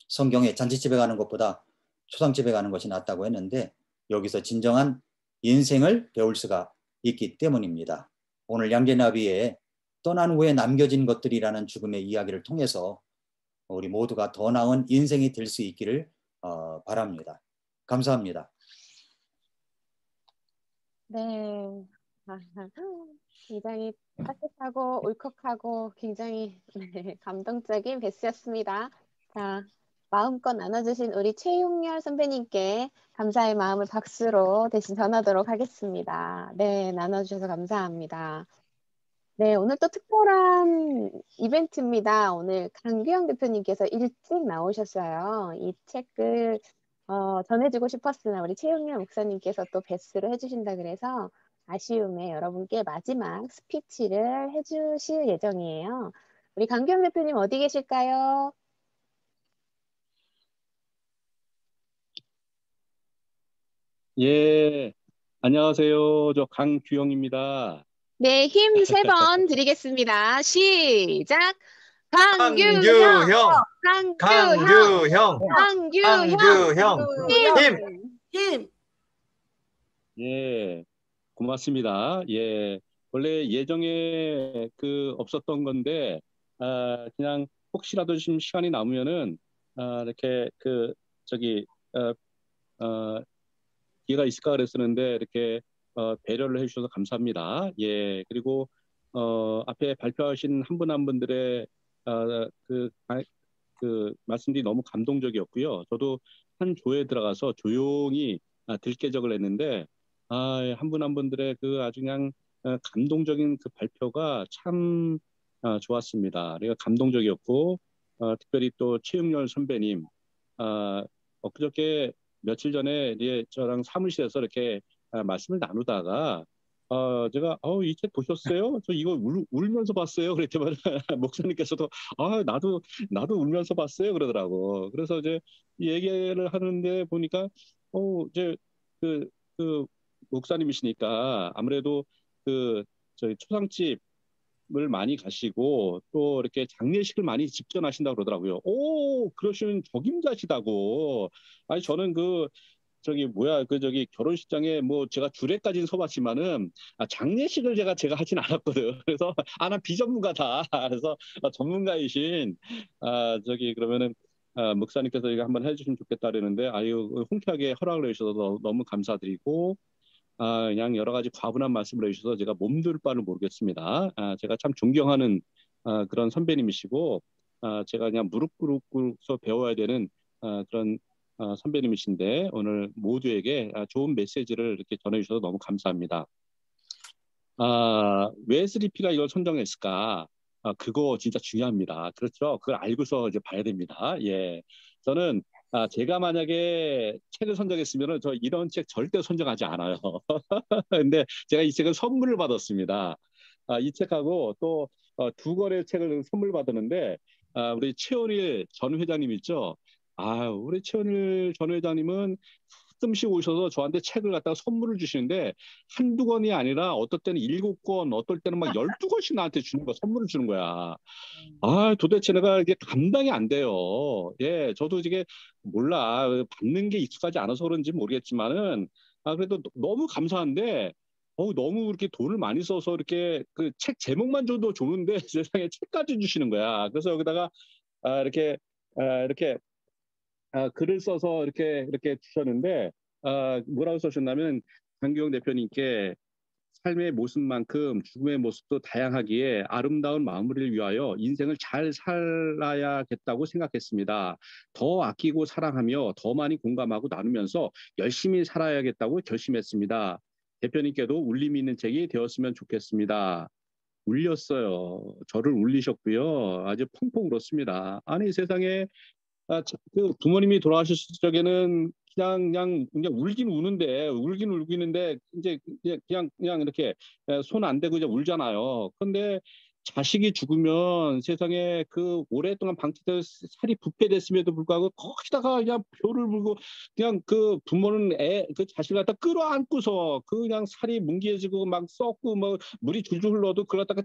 성경에 잔치집에 가는 것보다 초상집에 가는 것이 낫다고 했는데 여기서 진정한 인생을 배울 수가 있기 때문입니다. 오늘 양재나비의 떠난 후에 남겨진 것들이라는 죽음의 이야기를 통해서 우리 모두가 더 나은 인생이 될 수 있기를 바랍니다. 감사합니다. 네. 굉장히 따뜻하고 울컥하고 굉장히 감동적인 베스였습니다. 자, 마음껏 나눠주신 우리 최용렬 선배님께 감사의 마음을 박수로 대신 전하도록 하겠습니다. 네, 나눠주셔서 감사합니다. 네, 오늘 또 특별한 이벤트입니다. 오늘 강규영 대표님께서 일찍 나오셨어요. 이 책을 전해주고 싶었으나 우리 최용렬 목사님께서 또 베스를 해주신다 그래서 아쉬움에 여러분께 마지막 스피치를 해주실 예정이에요. 우리 강규영 대표님 어디 계실까요? 예, 안녕하세요. 저 강규영입니다. 네, 힘 3번 드리겠습니다. 시작! 강규형! 강규형, 강규형! 강규형, 강규형! 강규형, 힘! 예, 고맙습니다. 예, 원래 예정에 없었던 건데, 그냥 혹시라도 좀 시간이 남으면은, 이렇게 저기, 기회가 있을까 그랬었는데, 이렇게, 배려를 해주셔서 감사합니다. 예, 그리고, 앞에 발표하신 한 분 한 분들의, 말씀들이 너무 감동적이었고요. 저도 한 조에 들어가서 조용히 들깨적을 했는데 한 분 한 분들의 아주 그냥 감동적인 발표가 참 좋았습니다. 그러니까 감동적이었고 특별히 또 최영렬 선배님 엊그저께 며칠 전에 이제 저랑 사무실에서 이렇게 말씀을 나누다가 제가 이 책 보셨어요? 저 이거 울면서 봤어요. 그랬더니 목사님께서도 나도 울면서 봤어요. 그러더라고. 그래서 이제 이 얘기를 하는데 보니까 이제 그 목사님이시니까 아무래도 저희 초상집을 많이 가시고 또 이렇게 장례식을 많이 집전하신다고 그러더라고요. 오, 그러시면 적임자시다고. 아니 저는 저기 뭐야 저기 결혼식장에 뭐 제가 주례까지는 서봤지만은 장례식을 제가 하진 않았거든. 그래서 난 비전문가다. 그래서 전문가이신 저기 그러면은 목사님께서 이거 한번 해주시면 좋겠다 그러는데 아유 흔쾌하게 허락을 해주셔서 너무 감사드리고 그냥 여러 가지 과분한 말씀을 해주셔서 제가 몸둘 바를 모르겠습니다. 제가 참 존경하는 그런 선배님이시고 제가 그냥 무릎 꿇고서 배워야 되는 그런 선배님이신데 오늘 모두에게 좋은 메시지를 이렇게 전해주셔서 너무 감사합니다. 왜 스리피가 이걸 선정했을까? 그거 진짜 중요합니다. 그렇죠? 그걸 알고서 이제 봐야 됩니다. 예, 저는 제가 만약에 책을 선정했으면 저 이런 책 절대 선정하지 않아요. 근데 제가 이 책을 선물을 받았습니다. 이 책하고 또 두 권의 책을 선물 받았는데 우리 최원일 전 회장님 있죠? 우리 최원일 전 회장님은 가끔씩 오셔서 저한테 책을 갖다가 선물을 주시는데 한두 권이 아니라 어떨 때는 7권, 어떨 때는 막 12권씩 나한테 주는 거야, 선물을 주는 거야. 도대체 내가 이게 감당이 안 돼요. 예, 저도 이게 몰라. 받는 게 익숙하지 않아서 그런지 모르겠지만은 그래도 너무 감사한데 너무 이렇게 돈을 많이 써서 이렇게 책 제목만 줘도 좋은데 세상에 책까지 주시는 거야. 그래서 여기다가 이렇게 글을 써서 이렇게 주셨는데 뭐라고 써주셨냐면 강규영 대표님께 삶의 모습만큼 죽음의 모습도 다양하기에 아름다운 마무리를 위하여 인생을 잘 살아야겠다고 생각했습니다. 더 아끼고 사랑하며 더 많이 공감하고 나누면서 열심히 살아야겠다고 결심했습니다. 대표님께도 울림이 있는 책이 되었으면 좋겠습니다. 울렸어요. 저를 울리셨고요. 아주 펑펑 울었습니다. 아니 세상에 그 부모님이 돌아가셨을 적에는 그냥 울긴 울기는데 이제 그냥 이렇게 손 안 대고 이제 울잖아요. 근데 자식이 죽으면 세상에 그 오랫동안 방치돼 살이 부패됐음에도 불구하고 거기다가 그냥 표를 불고 그냥 그 부모는 그 자식을 갖다 끌어안고서 그 그냥 살이 뭉개지고 막 썩고 뭐 물이 줄줄 흘러도 그걸 갖다가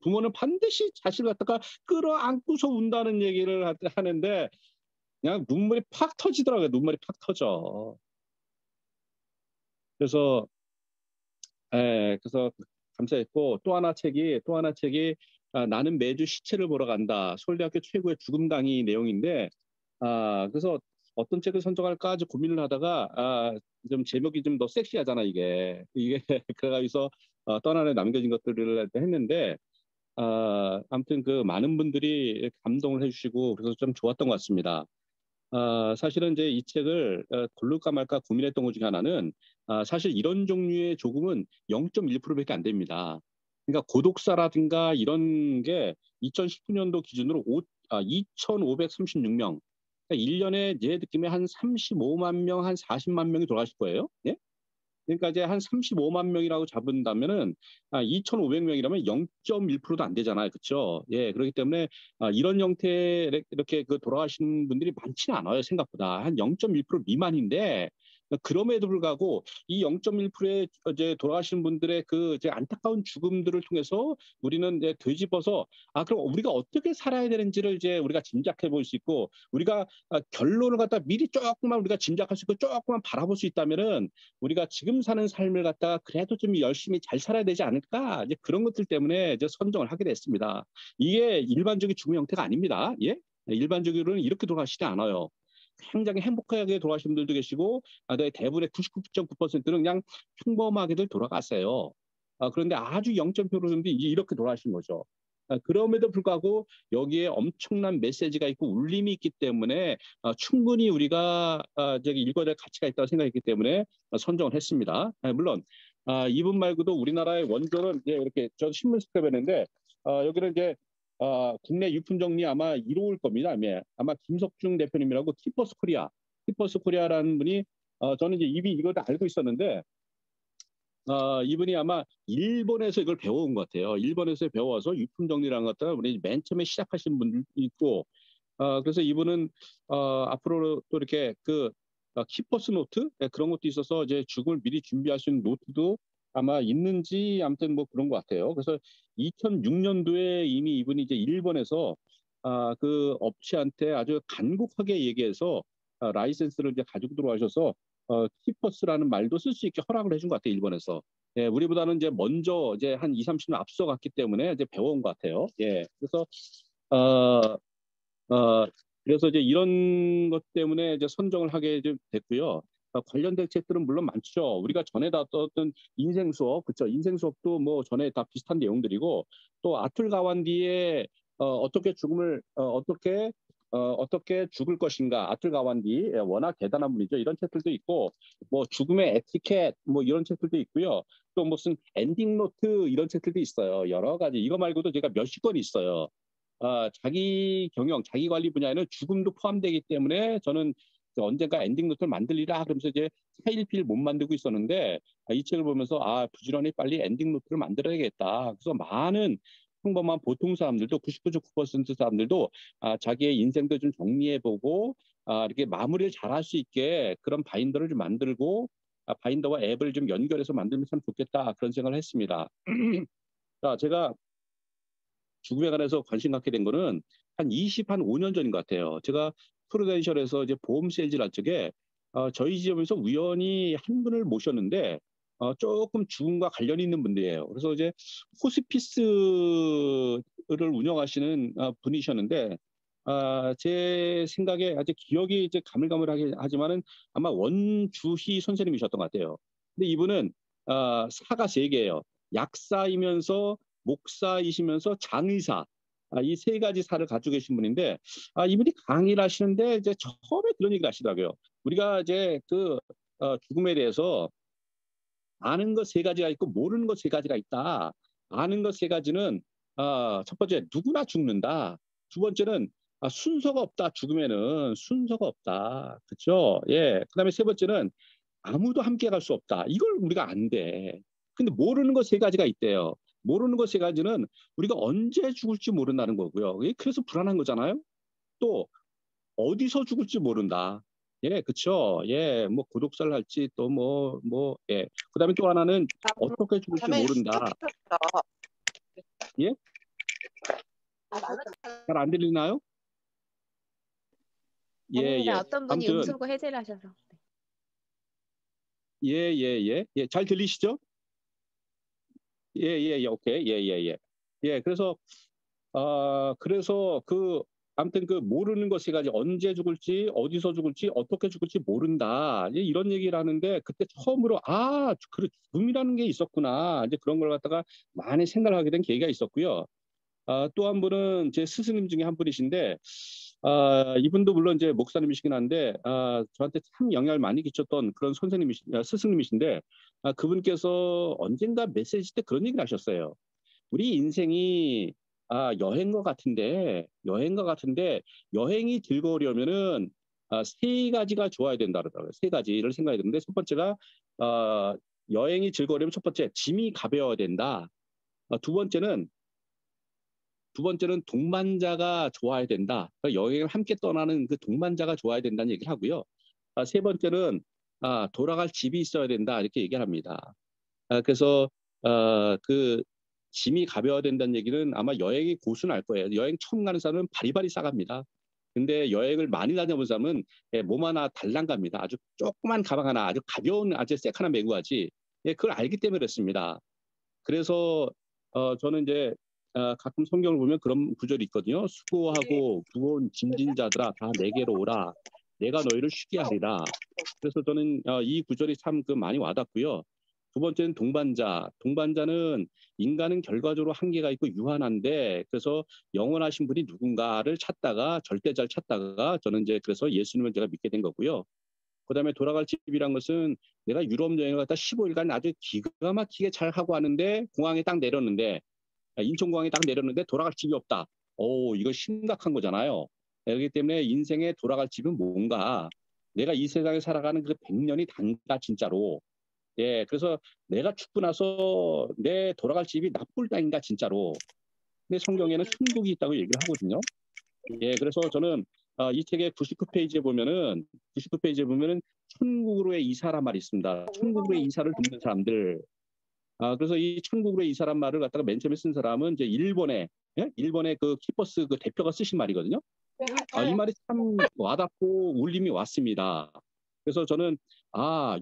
부모는 반드시 자식을 갖다가 끌어안고서 운다는 얘기를 하는데 그냥 눈물이 팍 터지더라고요. 눈물이 팍 터져. 그래서 그래서 감사했고 또 하나 책이 나는 매주 시체를 보러 간다. 서울대학교 최고의 죽음 강의 내용인데 그래서 어떤 책을 선정할까 아주 고민을 하다가 좀 제목이 좀 더 섹시하잖아 이게 그래가지고 떠나에 남겨진 것들을 했는데 아무튼 그 많은 분들이 감동을 해주시고 그래서 좀 좋았던 것 같습니다. 사실은 이제 이 책을 고를까 말까 고민했던 것 중에 하나는 사실 이런 종류의 조금은 0.1%밖에 안 됩니다. 그러니까 고독사라든가 이런 게 2019년도 기준으로 2,536명. 그러니까 1년에 제 느낌에 한 35만 명, 한 40만 명이 돌아가실 거예요. 예? 그러니까 이제 한 35만 명이라고 잡은다면은 2,500명이라면 0.1%도 안 되잖아요, 그렇죠? 예, 그렇기 때문에 이런 형태 이렇게 그 돌아가신 분들이 많지는 않아요, 생각보다 한 0.1% 미만인데. 그럼에도 불구하고 이 0.1%의 이제 돌아가신 분들의 그 이제 안타까운 죽음들을 통해서 우리는 이제 되짚어서 그럼 우리가 어떻게 살아야 되는지를 이제 우리가 짐작해 볼 수 있고 우리가 결론을 갖다 미리 조금만 우리가 짐작할 수 있고 조금만 바라볼 수 있다면은 우리가 지금 사는 삶을 갖다가 그래도 좀 열심히 잘 살아야 되지 않을까 이제 그런 것들 때문에 이제 선정을 하게 됐습니다. 이게 일반적인 죽음 형태가 아닙니다. 예? 일반적으로는 이렇게 돌아가시지 않아요. 굉장히 행복하게 돌아가신 분들도 계시고 대부분의 99.9%는 그냥 평범하게들 돌아갔어요. 그런데 아주 0.1% 정도 이렇게 돌아가신 거죠. 그럼에도 불구하고 여기에 엄청난 메시지가 있고 울림이 있기 때문에 충분히 우리가 저기 읽어야 될 가치가 있다고 생각했기 때문에 선정을 했습니다. 물론 이분 말고도 우리나라의 원조는 이제 이렇게 저 신문 스크랩했는데 여기는 이제 국내 유품 정리 아마 이로울 겁니다. 아마 김석중 대표님이라고 키퍼스 코리아라는 분이 저는 이제 이미 이걸 다 알고 있었는데 이분이 아마 일본에서 이걸 배워온 것 같아요. 일본에서 배워서 유품 정리라는 것들을 우리 맨 처음에 시작하신 분도 있고, 그래서 이분은 앞으로 또 이렇게 그 키퍼스 노트 그런 것도 있어서 이제 죽음을 미리 준비할 수 있는 노트도 아마 있는지 아무튼 뭐 그런 것 같아요. 그래서 2006년도에 이미 이분이 이제 일본에서 그 업체한테 아주 간곡하게 얘기해서 라이센스를 이제 가지고 들어와셔서 키퍼스라는 말도 쓸 수 있게 허락을 해준 것 같아요, 일본에서. 예, 우리보다는 이제 먼저 이제 한 2, 30년 앞서 갔기 때문에 이제 배워온 것 같아요. 예, 그래서 어, 어, 그래서 이제 이런 것 때문에 이제 선정을 하게 됐고요. 관련된 책들은 물론 많죠. 우리가 전에 다뤘던 인생 수업, 그렇죠? 인생 수업도 뭐 전에 다 비슷한 내용들이고 또 아툴 가완디의 어떻게 죽음을 어떻게 죽을 것인가 아툴 가완디 워낙 대단한 분이죠. 이런 책들도 있고 뭐 죽음의 에티켓 뭐 이런 책들도 있고요. 또 무슨 엔딩 노트 이런 책들도 있어요. 여러 가지 이거 말고도 제가 몇십 권 있어요. 자기 경영, 자기 관리 분야에는 죽음도 포함되기 때문에 저는 언젠가 엔딩 노트를 만들리라 그러면서 이제 4일필 못 만들고 있었는데 이 책을 보면서 부지런히 빨리 엔딩 노트를 만들어야겠다. 그래서 많은 평범한 보통 사람들도 99.9% 사람들도 자기의 인생도 좀 정리해보고 이렇게 마무리를 잘할 수 있게 그런 바인더를 좀 만들고 바인더와 앱을 좀 연결해서 만들면 참 좋겠다 그런 생각을 했습니다. 자, 제가 죽음에 관해서 관심 갖게 된 거는 한 5년 전인 것 같아요. 제가 프루덴셜에서 이제 보험 세일즈를 할 적에 저희 지점에서 우연히 한 분을 모셨는데 조금 죽음과 관련이 있는 분들이에요. 그래서 이제 호스피스를 운영하시는 분이셨는데 제 생각에 아직 기억이 이제 가물가물하게 하지만은 아마 원주희 선생님이셨던 것 같아요. 근데 이분은 사가 3개예요. 약사이면서 목사이시면서 장의사 이 3가지 사를 가지고 계신 분인데 이분이 강의를 하시는데 이제 처음에 그런 얘기를 하시더라고요. 우리가 이제 그 죽음에 대해서 아는 것 3가지가 있고 모르는 것 3가지가 있다. 아는 것 3가지는 첫 번째 누구나 죽는다. 두 번째는 순서가 없다. 죽음에는 순서가 없다. 그렇죠? 예. 그다음에 세 번째는 아무도 함께 갈 수 없다. 이걸 우리가 안 돼. 근데 모르는 것 세 가지가 있대요. 모르는 것 세 가지는 우리가 언제 죽을지 모른다는 거고요. 그래서 불안한 거잖아요. 또 어디서 죽을지 모른다. 예, 그렇죠. 예, 뭐 고독사를 할지 또 예. 그다음에 또 하나는 어떻게 죽을지 모른다. 예? 잘 안 들리나요? 예, 아닙니다. 예. 어떤 분이 아무튼 음소거 해제를 하셔서. 예, 예, 예. 예, 잘 들리시죠? 예, 예, 예. 오케이. 예, 예, 예. 예, 그래서 아무튼 모르는 것 세 가지, 언제 죽을지, 어디서 죽을지, 어떻게 죽을지 모른다. 이제 이런 얘기를 하는데, 그때 처음으로, 그래, 죽음이라는 게 있었구나. 이제 그런 걸 갖다가 많이 생각을 하게 된 계기가 있었고요. 또 한 분은 제 스승님 중에 한 분이신데, 이분도 물론 이제 목사님이시긴 한데, 저한테 참 영향을 많이 끼쳤던 그런 스승님이신데, 그분께서 언젠가 메시지 때 그런 얘기를 하셨어요. 우리 인생이 여행과 같은데 여행이 즐거우려면은 세 가지가 좋아야 된다 그러더라고요. 세 가지를 생각해야 되는데 첫 번째가 여행이 즐거우려면 첫 번째 짐이 가벼워야 된다. 두 번째는 동반자가 좋아야 된다. 그러니까 여행을 함께 떠나는 그 동반자가 좋아야 된다는 얘기를 하고요. 세 번째는 돌아갈 집이 있어야 된다 이렇게 얘기를 합니다. 그래서 그 짐이 가벼워야 된다는 얘기는 아마 여행이 고수는 알 거예요. 여행 처음 가는 사람은 바리바리 싸갑니다. 근데 여행을 많이 다녀본 사람은 몸 하나 달랑 갑니다. 아주 조그만 가방 하나, 아주 가벼운 아주 색 하나 메고 가지. 그걸 알기 때문에 그렇습니다. 그래서 저는 이제 가끔 성경을 보면 그런 구절이 있거든요. 수고하고 무거운 짐진 자들아 다 내게로 오라. 내가 너희를 쉬게 하리라. 그래서 저는 이 구절이 참 많이 와닿고요. 두 번째는 동반자. 동반자는 인간은 결과적으로 한계가 있고 유한한데 그래서 영원하신 분이 누군가를 찾다가 절대자를 찾다가 저는 이제 그래서 예수님을 제가 믿게 된 거고요. 그다음에 돌아갈 집이란 것은 내가 유럽 여행을 갔다 15일간 아주 기가 막히게 잘 하고 하는데 공항에 딱 내렸는데 인천공항에 딱 내렸는데 돌아갈 집이 없다. 이거 심각한 거잖아요. 그렇기 때문에 인생에 돌아갈 집은 뭔가 내가 이 세상에 살아가는 그 100년이 단가 진짜로. 예, 그래서 내가 죽고 나서 내 돌아갈 집이 나쁠 땅인가 진짜로. 근데 성경에는 천국이 있다고 얘기를 하거든요. 예, 그래서 저는 이 책의 99페이지에 보면은 천국으로의 이사란 말이 있습니다. 천국으로의 이사를 돕는 사람들. 그래서 이 천국으로의 이사란 말을 갖다가 맨 처음에 쓴 사람은 이제 일본의 그 키퍼스 그 대표가 쓰신 말이거든요. 이 말이 참 와닿고 울림이 왔습니다. 그래서 저는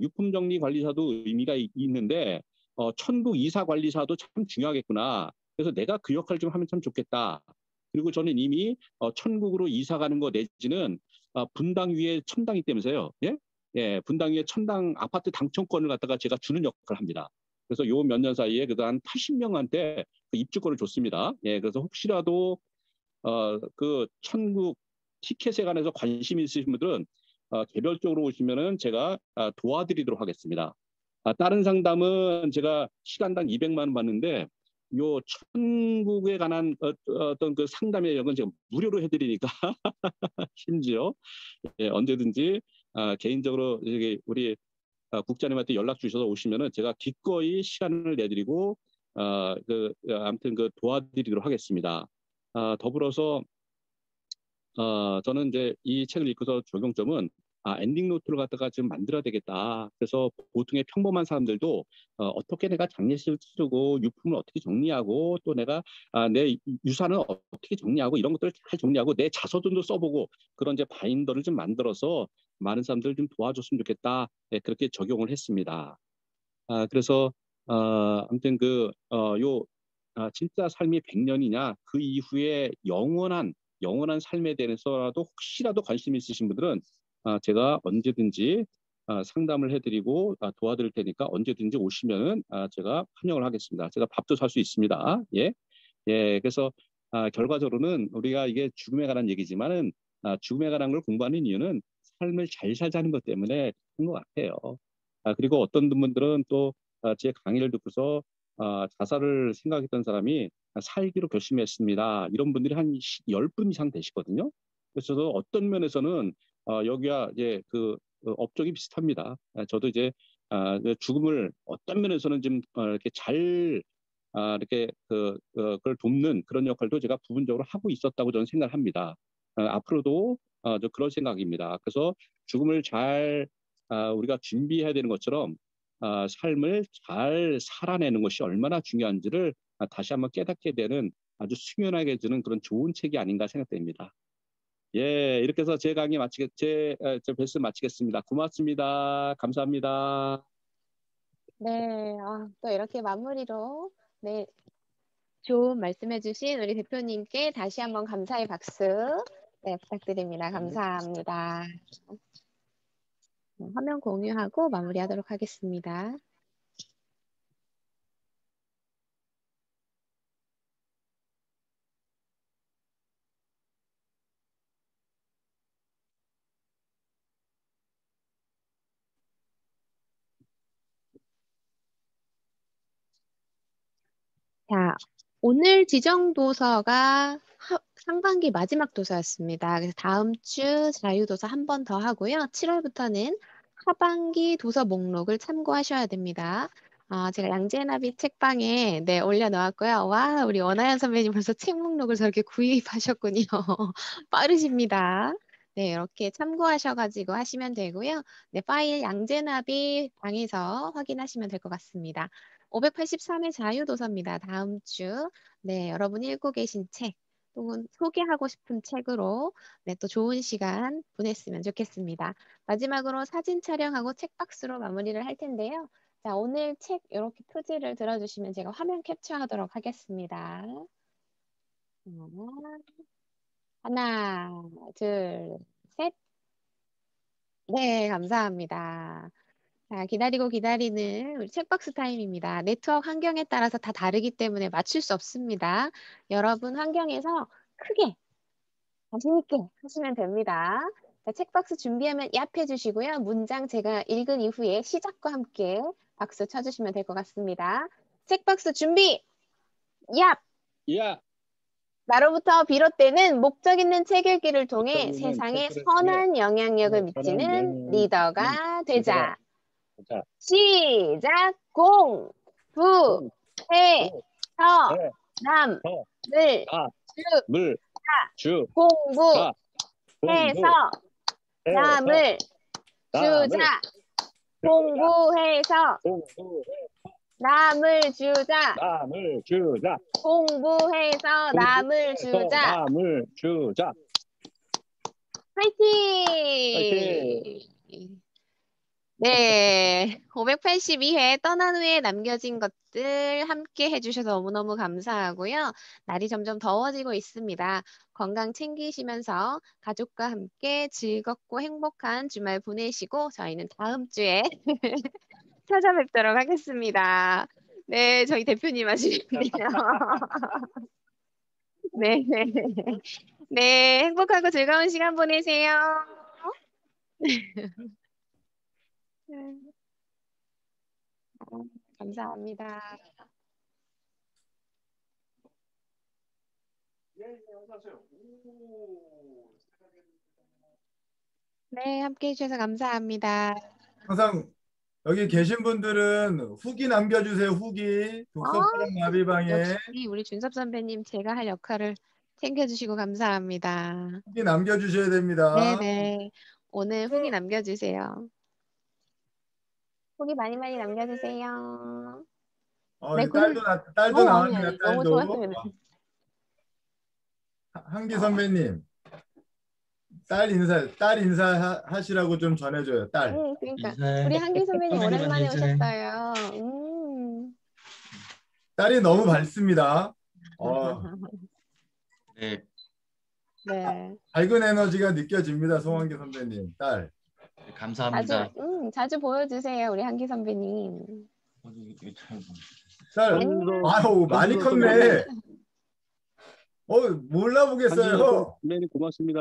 유품정리관리사도 의미가 있는데 천국 이사관리사도 참 중요하겠구나. 그래서 내가 그 역할을 좀 하면 참 좋겠다. 그리고 저는 이미 천국으로 이사 가는 거 내지는 분당 위에 천당이 때면서요. 예? 예, 분당 위에 천당 아파트 당첨권을 갖다가 제가 주는 역할을 합니다. 그래서 요 몇 년 사이에 그래도 한 80명한테 그 입주권을 줬습니다. 예, 그래서 혹시라도 그 천국 티켓에 관해서 관심 있으신 분들은 개별적으로 오시면은 제가 도와드리도록 하겠습니다. 다른 상담은 제가 시간당 200만 원 받는데 요 천국에 관한 어떤 그 상담의 내용은 제가 무료로 해드리니까 심지어 언제든지 개인적으로 우리 국장님한테 연락 주셔서 오시면은 제가 기꺼이 시간을 내드리고 아무튼 도와드리도록 하겠습니다. 더불어서 저는 이제 이 책을 읽고서 적용점은 엔딩 노트를 갖다가 지금 만들어야 되겠다. 그래서 보통의 평범한 사람들도 어떻게 내가 장례식을 치르고 유품을 어떻게 정리하고 또 내가 내 유산을 어떻게 정리하고 이런 것들을 잘 정리하고 내 자서전도 써보고 그런 이제 바인더를 좀 만들어서 많은 사람들 좀 도와줬으면 좋겠다. 네, 그렇게 적용을 했습니다. 그래서 아무튼 진짜 삶이 100년이냐 그 이후에 영원한 삶에 대해서라도 혹시라도 관심 있으신 분들은 제가 언제든지 상담을 해드리고 도와드릴 테니까 언제든지 오시면은 제가 환영을 하겠습니다. 제가 밥도 살 수 있습니다. 예, 예. 그래서 결과적으로는 우리가 이게 죽음에 관한 얘기지만은 죽음에 관한 걸 공부하는 이유는 삶을 잘 살자는 것 때문에 그런 것 같아요. 그리고 어떤 분들은 또 제 강의를 듣고서 자살을 생각했던 사람이 살기로 결심했습니다. 이런 분들이 한 10분 이상 되시거든요. 그래서 저도 어떤 면에서는 여기와 이제 그 업적이 비슷합니다. 저도 이제 죽음을 어떤 면에서는 좀 이렇게 잘 이렇게 그걸 돕는 그런 역할도 제가 부분적으로 하고 있었다고 저는 생각을 합니다. 앞으로도 저 그런 생각입니다. 그래서 죽음을 잘 우리가 준비해야 되는 것처럼 삶을 잘 살아내는 것이 얼마나 중요한지를 다시 한번 깨닫게 되는 아주 숙연하게 주는 그런 좋은 책이 아닌가 생각됩니다. 예, 이렇게 해서 제 강의 제 베스 마치겠습니다. 고맙습니다. 감사합니다. 네, 또 이렇게 마무리로 네, 좋은 말씀해주신 우리 대표님께 다시 한번 감사의 박수 네, 부탁드립니다. 감사합니다. 화면 공유하고 마무리하도록 하겠습니다. 자, 오늘 지정 도서가 상반기 마지막 도서였습니다. 그래서 다음 주 자유도서 한 번 더 하고요. 7월부터는 하반기 도서 목록을 참고하셔야 됩니다. 제가 양재나비 책방에 네, 올려놓았고요. 와, 우리 원하연 선배님 벌써 책 목록을 저렇게 구입하셨군요. 빠르십니다. 네, 이렇게 참고하셔가지고 하시면 되고요. 네, 파일 양재나비 방에서 확인하시면 될 것 같습니다. 583회 자유도서입니다. 다음 주 네, 여러분이 읽고 계신 책 또는 소개하고 싶은 책으로 네, 또 좋은 시간 보냈으면 좋겠습니다. 마지막으로 사진 촬영하고 책박스로 마무리를 할 텐데요. 자, 오늘 책 이렇게 표지를 들어주시면 제가 화면 캡처하도록 하겠습니다. 하나, 둘, 셋. 네, 감사합니다. 자, 기다리고 기다리는 우리 책박스 타임입니다. 네트워크 환경에 따라서 다 다르기 때문에 맞출 수 없습니다. 여러분 환경에서 크게 자신 있게 하시면 됩니다. 자, 책박스 준비하면 얍 해주시고요. 문장 제가 읽은 이후에 시작과 함께 박수 쳐주시면 될 것 같습니다. 책박스 준비! 얍! 야, 나로부터 비롯되는 목적 있는 책 읽기를 통해 목적 있는 세상에 책을 선한 영향력을 선한 미치는 영향을 리더가 되자. 자, 시작! 공, 부, 공, 해, 부, 서, 해, 남, 서, 늘, 가, 주, 물, 주, 공부, 가, 해서, 공부, 해서, 남을, 주자. 남을, 공부해서, 공부, 남을 주자. 남을 주자. 공부해서, 남을 공부해서 주자. 남을 주자. 화이팅! 화이팅! 네, 582회 떠난 후에 남겨진 것들 함께 해주셔서 너무너무 감사하고요. 날이 점점 더워지고 있습니다. 건강 챙기시면서 가족과 함께 즐겁고 행복한 주말 보내시고 저희는 다음 주에 찾아뵙도록 하겠습니다. 네, 저희 대표님 하시네요. 네, 네, 행복하고 즐거운 시간 보내세요. 감사합니다. 네, 함께 해주셔서 감사합니다. 항상 여기 계신 분들은 후기 남겨주세요. 후기 독서파랑 나비방에 역시 우리 준섭 선배님 제가 할 역할을 챙겨주시고 감사합니다. 후기 남겨주셔야 됩니다. 네네. 오늘 후기 남겨주세요. 후기 많이 많이 남겨주세요. 네, 딸도 아니, 나왔네요. 너무 딸도. 좋았습니다. 한기 선배님, 딸 인사 하시라고 좀 전해줘요. 딸. 그러니까 인사해. 우리 한기 선배님 선배님한테 오랜만에 인사해. 오셨어요. 딸이 너무 밝습니다. 네, 네. 밝은 에너지가 느껴집니다. 송한기 선배님, 딸. 감사합니다. 자주 보여주세요, 우리 한기 선배님. 딸, 안녕. 아유 많이 컸네. 몰라보겠어요. 선배님 고맙습니다.